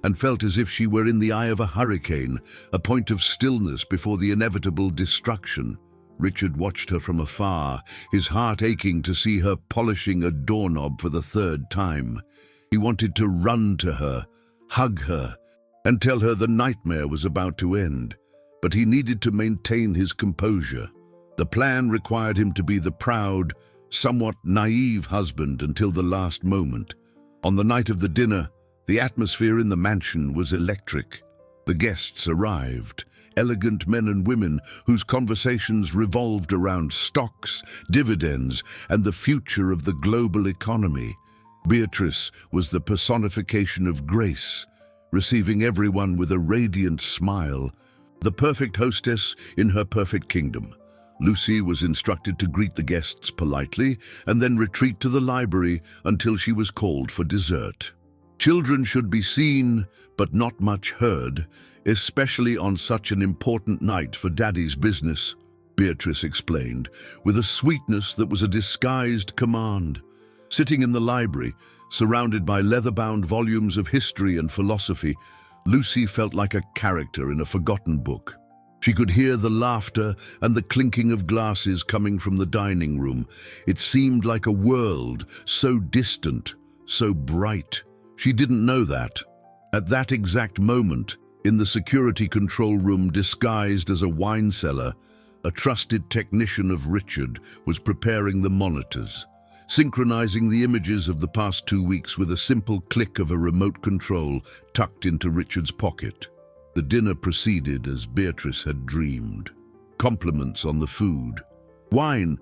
and felt as if she were in the eye of a hurricane, a point of stillness before the inevitable destruction. Richard watched her from afar, his heart aching to see her polishing a doorknob for the third time. He wanted to run to her, hug her, and tell her the nightmare was about to end. But he needed to maintain his composure. The plan required him to be the proud, somewhat naive husband until the last moment. On the night of the dinner, the atmosphere in the mansion was electric. The guests arrived, elegant men and women whose conversations revolved around stocks, dividends, and the future of the global economy. Beatrice was the personification of grace, receiving everyone with a radiant smile, the perfect hostess in her perfect kingdom. Lucy was instructed to greet the guests politely and then retreat to the library until she was called for dessert. Children should be seen, but not much heard, especially on such an important night for Daddy's business, Beatrice explained, with a sweetness that was a disguised command. Sitting in the library, surrounded by leather-bound volumes of history and philosophy, Lucy felt like a character in a forgotten book. She could hear the laughter and the clinking of glasses coming from the dining room. It seemed like a world so distant, so bright. She didn't know that. At that exact moment, in the security control room disguised as a wine cellar, a trusted technician of Richard was preparing the monitors, synchronizing the images of the past 2 weeks with a simple click of a remote control tucked into Richard's pocket. The dinner proceeded as Beatrice had dreamed. Compliments on the food, wine,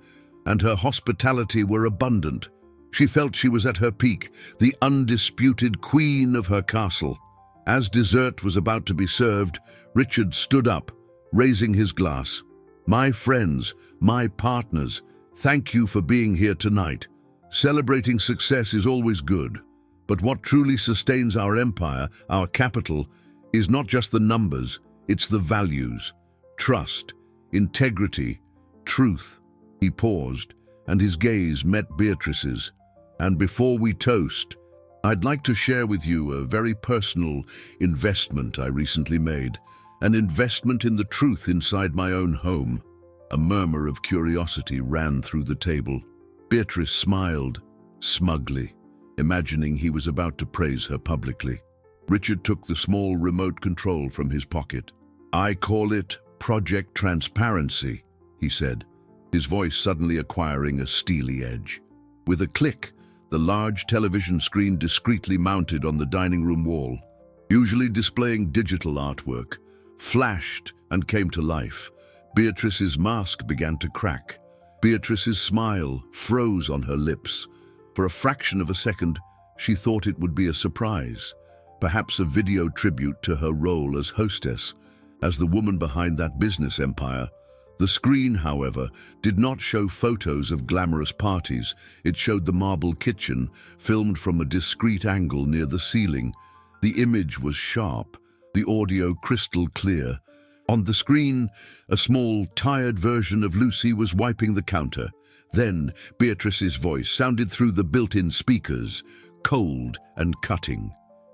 and her hospitality were abundant. She felt she was at her peak, the undisputed queen of her castle. As dessert was about to be served, Richard stood up, raising his glass. "My friends, my partners, thank you for being here tonight. Celebrating success is always good, but what truly sustains our empire, our capital, is not just the numbers, it's the values. Trust, integrity, truth." He paused, and his gaze met Beatrice's. "And before we toast, I'd like to share with you a very personal investment I recently made. an investment in the truth inside my own home. A murmur of curiosity ran through the table. Beatrice smiled, smugly, imagining he was about to praise her publicly. Richard took the small remote control from his pocket. "I call it Project Transparency," he said, his voice suddenly acquiring a steely edge. With a click, the large television screen discreetly mounted on the dining room wall, usually displaying digital artwork, flashed and came to life. Beatrice's mask began to crack. Beatrice's smile froze on her lips. For a fraction of a second, she thought it would be a surprise, perhaps a video tribute to her role as hostess, as the woman behind that business empire. The screen, however, did not show photos of glamorous parties. It showed the marble kitchen, filmed from a discreet angle near the ceiling. The image was sharp, the audio crystal clear. On the screen, a small, tired version of Lucy was wiping the counter. Then, Beatrice's voice sounded through the built-in speakers, cold and cutting.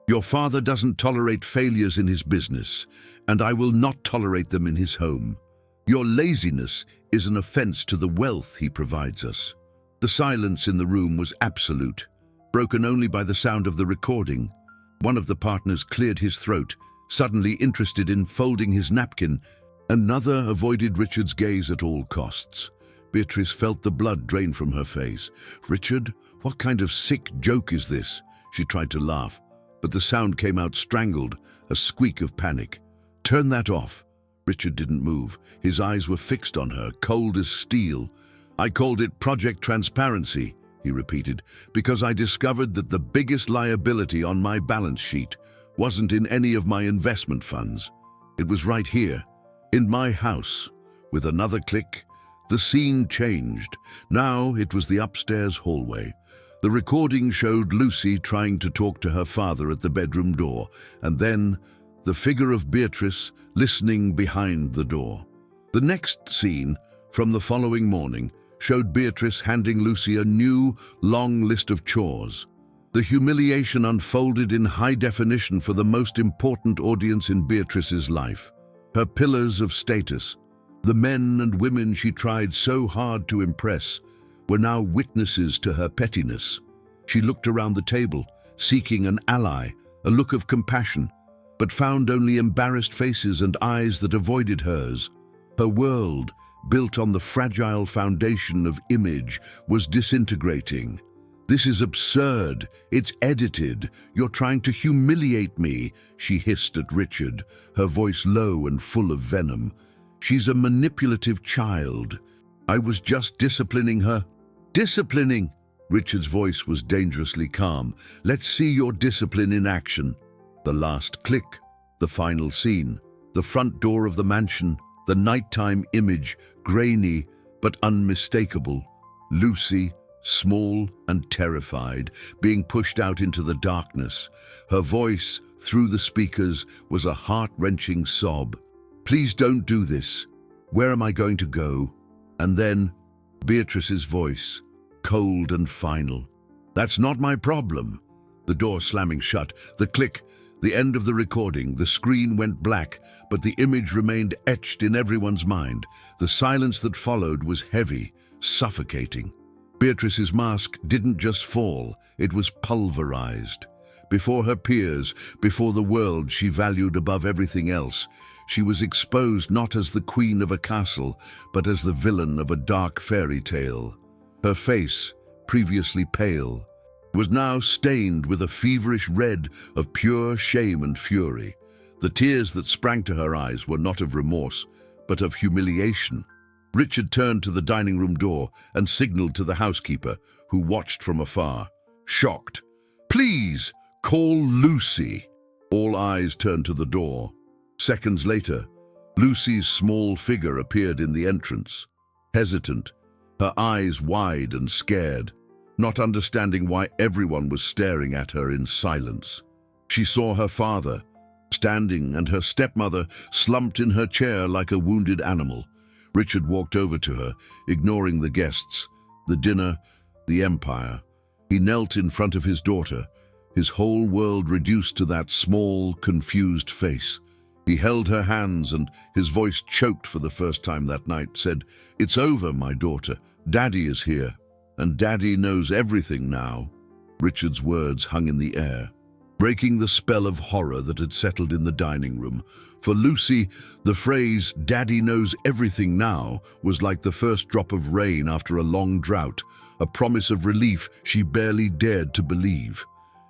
"Your father doesn't tolerate failures in his business, and I will not tolerate them in his home. Your laziness is an offense to the wealth he provides us." The silence in the room was absolute, broken only by the sound of the recording. One of the partners cleared his throat, suddenly interested in folding his napkin. Another avoided Richard's gaze at all costs. Beatrice felt the blood drain from her face. "Richard, what kind of sick joke is this?" She tried to laugh, but the sound came out strangled, a squeak of panic. "Turn that off." Richard didn't move. His eyes were fixed on her, cold as steel. "I called it Project Transparency," he repeated, "because I discovered that the biggest liability on my balance sheet wasn't in any of my investment funds. It was right here, in my house." With another click, the scene changed. Now it was the upstairs hallway. The recording showed Lucy trying to talk to her father at the bedroom door, and then the figure of Beatrice listening behind the door. The next scene, from the following morning, showed Beatrice handing Lucy a new, long list of chores. The humiliation unfolded in high definition for the most important audience in Beatrice's life. Her pillars of status, the men and women she tried so hard to impress, were now witnesses to her pettiness. She looked around the table, seeking an ally, a look of compassion, but found only embarrassed faces and eyes that avoided hers. Her world, built on the fragile foundation of image, was disintegrating. "This is absurd. It's edited. You're trying to humiliate me," she hissed at Richard, her voice low and full of venom. "She's a manipulative child. I was just disciplining her." "Disciplining?" Richard's voice was dangerously calm. "Let's see your discipline in action." The last click, the final scene, the front door of the mansion, the nighttime image, grainy but unmistakable. Lucy, small and terrified, being pushed out into the darkness. Her voice, through the speakers, was a heart-wrenching sob. "Please don't do this. Where am I going to go?" And then, Beatrice's voice, cold and final. "That's not my problem." The door slamming shut, the click, the end of the recording, the screen went black, but the image remained etched in everyone's mind. The silence that followed was heavy, suffocating. Beatrice's mask didn't just fall, it was pulverized. Before her peers, before the world she valued above everything else, she was exposed not as the queen of a castle, but as the villain of a dark fairy tale. Her face, previously pale, was now stained with a feverish red of pure shame and fury. The tears that sprang to her eyes were not of remorse, but of humiliation. Richard turned to the dining room door and signaled to the housekeeper, who watched from afar, shocked. "Please, call Lucy." All eyes turned to the door. Seconds later, Lucy's small figure appeared in the entrance, hesitant, her eyes wide and scared, not understanding why everyone was staring at her in silence. She saw her father, standing, and her stepmother slumped in her chair like a wounded animal. Richard walked over to her, ignoring the guests, the dinner, the empire. He knelt in front of his daughter, his whole world reduced to that small, confused face. He held her hands and, his voice choked for the first time that night, said, "It's over, my daughter. Daddy is here, and Daddy knows everything now." Richard's words hung in the air, breaking the spell of horror that had settled in the dining room. For Lucy, the phrase, "Daddy knows everything now," was like the first drop of rain after a long drought, a promise of relief she barely dared to believe.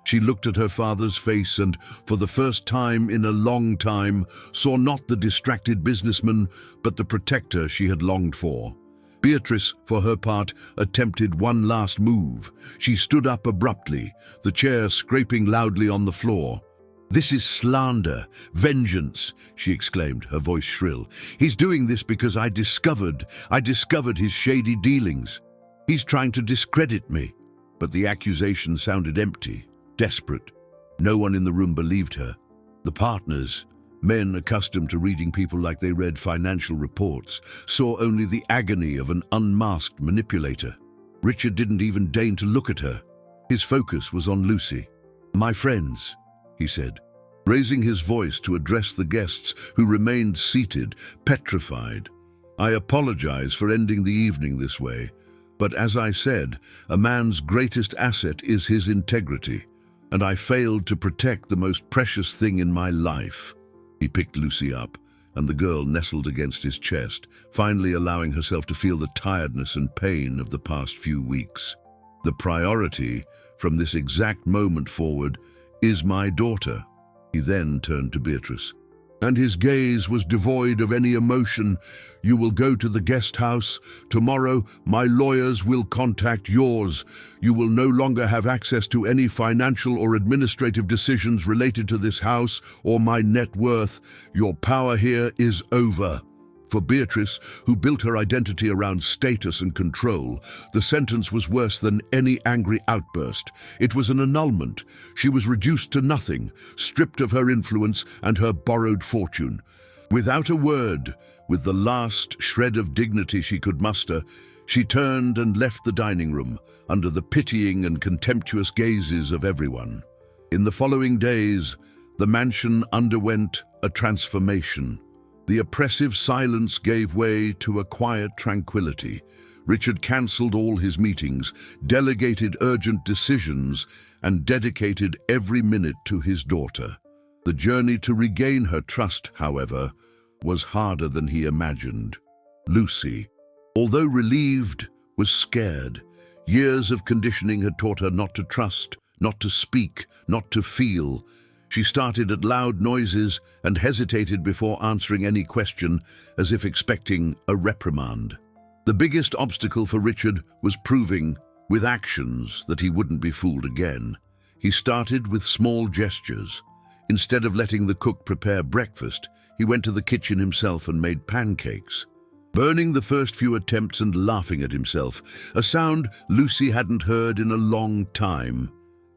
She looked at her father's face and, for the first time in a long time, saw not the distracted businessman, but the protector she had longed for. Beatrice, for her part, attempted one last move. She stood up abruptly, the chair scraping loudly on the floor. "This is slander, vengeance," she exclaimed, her voice shrill. "He's doing this because I discovered his shady dealings. He's trying to discredit me." But the accusation sounded empty, desperate. No one in the room believed her. The partners, men accustomed to reading people like they read financial reports, saw only the agony of an unmasked manipulator. Richard didn't even deign to look at her. His focus was on Lucy. "My friends," he said, raising his voice to address the guests who remained seated, petrified. "I apologize for ending the evening this way, but as I said, a man's greatest asset is his integrity, and I failed to protect the most precious thing in my life." He picked Lucy up, and the girl nestled against his chest, finally allowing herself to feel the tiredness and pain of the past few weeks. "The priority, from this exact moment forward, is my daughter." He then turned to Beatrice, and his gaze was devoid of any emotion. "You will go to the guest house. Tomorrow, my lawyers will contact yours. You will no longer have access to any financial or administrative decisions related to this house or my net worth. Your power here is over." For Beatrice, who built her identity around status and control, the sentence was worse than any angry outburst. It was an annulment. She was reduced to nothing, stripped of her influence and her borrowed fortune. Without a word, with the last shred of dignity she could muster, she turned and left the dining room, under the pitying and contemptuous gazes of everyone. In the following days, the mansion underwent a transformation. The oppressive silence gave way to a quiet tranquility. Richard cancelled all his meetings, delegated urgent decisions, and dedicated every minute to his daughter. The journey to regain her trust, however, was harder than he imagined. Lucy, although relieved, was scared. Years of conditioning had taught her not to trust, not to speak, not to feel. She started at loud noises and hesitated before answering any question, as if expecting a reprimand. The biggest obstacle for Richard was proving, with actions, that he wouldn't be fooled again. He started with small gestures. Instead of letting the cook prepare breakfast, he went to the kitchen himself and made pancakes. Burning the first few attempts and laughing at himself, a sound Lucy hadn't heard in a long time.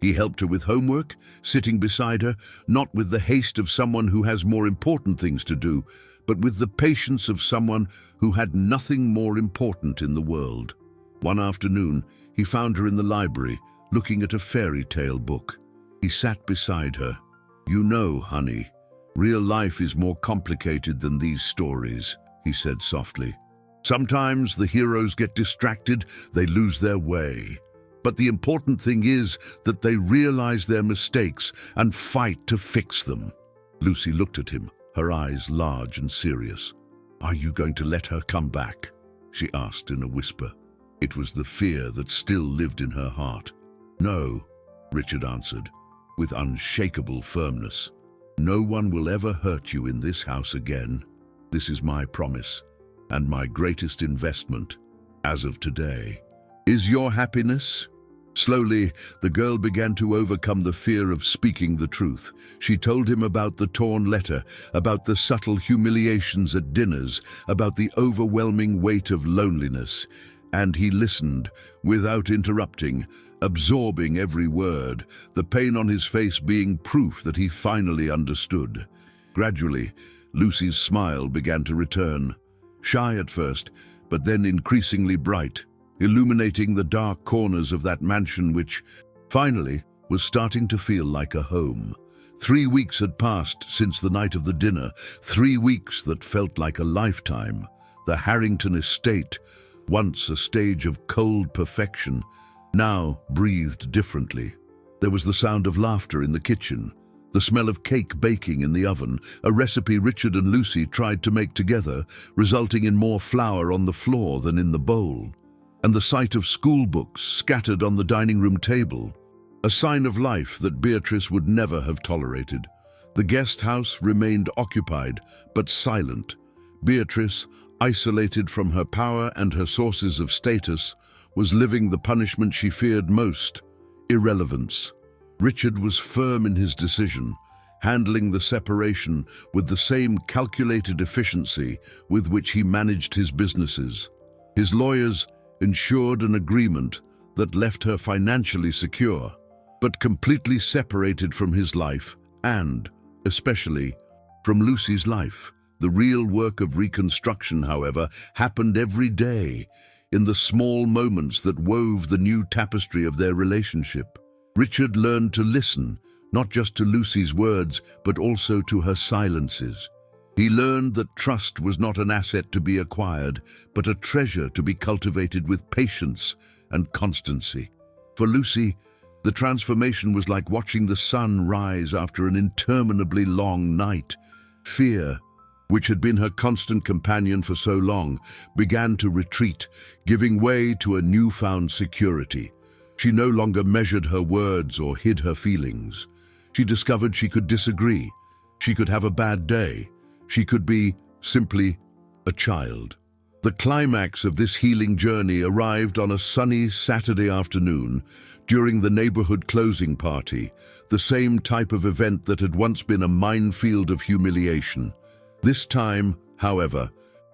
He helped her with homework, sitting beside her, not with the haste of someone who has more important things to do, but with the patience of someone who had nothing more important in the world. One afternoon, he found her in the library, looking at a fairy tale book. He sat beside her. "You know, honey, real life is more complicated than these stories," he said softly. "Sometimes the heroes get distracted, they lose their way. But the important thing is that they realize their mistakes and fight to fix them." Lucy looked at him, her eyes large and serious. "Are you going to let her come back?" she asked in a whisper. It was the fear that still lived in her heart. "No," Richard answered, with unshakable firmness. "No one will ever hurt you in this house again. This is my promise, and my greatest investment, as of today. Is your happiness?" Slowly, the girl began to overcome the fear of speaking the truth. She told him about the torn letter, about the subtle humiliations at dinners, about the overwhelming weight of loneliness. And he listened, without interrupting, absorbing every word, the pain on his face being proof that he finally understood. Gradually, Lucy's smile began to return, shy at first, but then increasingly bright, illuminating the dark corners of that mansion which, finally, was starting to feel like a home. 3 weeks had passed since the night of the dinner, 3 weeks that felt like a lifetime. The Harrington estate, once a stage of cold perfection, now breathed differently. There was the sound of laughter in the kitchen, the smell of cake baking in the oven, a recipe Richard and Lucy tried to make together, resulting in more flour on the floor than in the bowl, and the sight of school books scattered on the dining room table, a sign of life that Beatrice would never have tolerated. The guest house remained occupied, but silent. Beatrice, isolated from her power and her sources of status, was living the punishment she feared most: irrelevance. Richard was firm in his decision, handling the separation with the same calculated efficiency with which he managed his businesses. His lawyers ensured an agreement that left her financially secure, but completely separated from his life and, especially, from Lucy's life. The real work of reconstruction, however, happened every day, in the small moments that wove the new tapestry of their relationship. Richard learned to listen, not just to Lucy's words, but also to her silences. He learned that trust was not an asset to be acquired, but a treasure to be cultivated with patience and constancy. For Lucy, the transformation was like watching the sun rise after an interminably long night. Fear, which had been her constant companion for so long, began to retreat, giving way to a newfound security. She no longer measured her words or hid her feelings. She discovered she could disagree. She could have a bad day. She could be simply a child. The climax of this healing journey arrived on a sunny Saturday afternoon during the neighborhood closing party, the same type of event that had once been a minefield of humiliation. This time, however,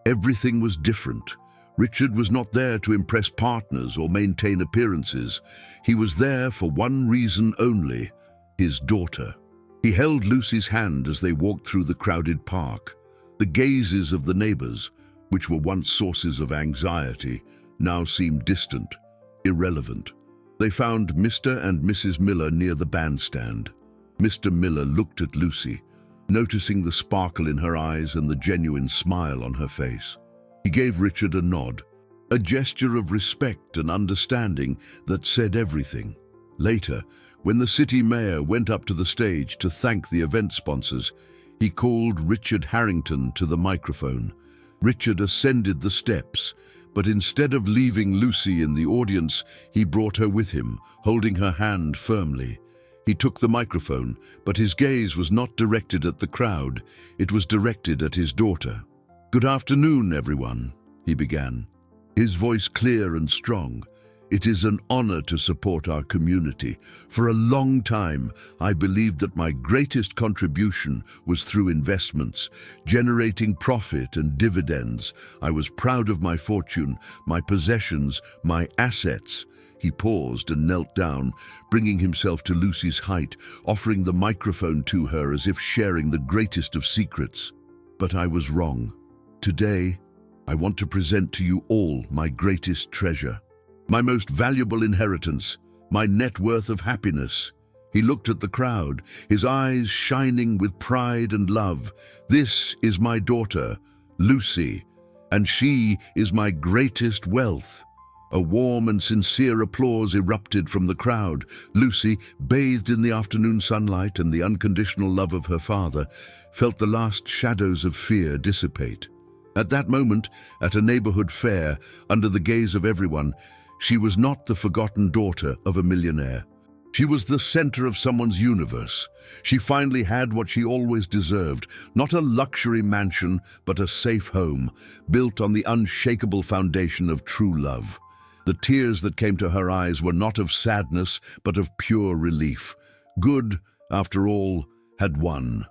everything was different. Richard was not there to impress partners or maintain appearances. He was there for one reason only: his daughter. He held Lucy's hand as they walked through the crowded park. The gazes of the neighbors, which were once sources of anxiety, now seemed distant, irrelevant. They found Mr. and Mrs. Miller near the bandstand. Mr. Miller looked at Lucy, noticing the sparkle in her eyes and the genuine smile on her face. He gave Richard a nod, a gesture of respect and understanding that said everything. Later, when the city mayor went up to the stage to thank the event sponsors, he called Richard Harrington to the microphone. Richard ascended the steps, but instead of leaving Lucy in the audience, he brought her with him, holding her hand firmly. He took the microphone, but his gaze was not directed at the crowd. It was directed at his daughter. "Good afternoon, everyone," he began, his voice clear and strong. "It is an honor to support our community. For a long time, I believed that my greatest contribution was through investments, generating profit and dividends. I was proud of my fortune, my possessions, my assets." He paused and knelt down, bringing himself to Lucy's height, offering the microphone to her as if sharing the greatest of secrets. "But I was wrong. Today, I want to present to you all my greatest treasure, my most valuable inheritance, my net worth of happiness." He looked at the crowd, his eyes shining with pride and love. "This is my daughter, Lucy, and she is my greatest wealth." A warm and sincere applause erupted from the crowd. Lucy, bathed in the afternoon sunlight and the unconditional love of her father, felt the last shadows of fear dissipate. At that moment, at a neighborhood fair, under the gaze of everyone, she was not the forgotten daughter of a millionaire. She was the center of someone's universe. She finally had what she always deserved, not a luxury mansion, but a safe home, built on the unshakable foundation of true love. The tears that came to her eyes were not of sadness, but of pure relief. Good, after all, had won.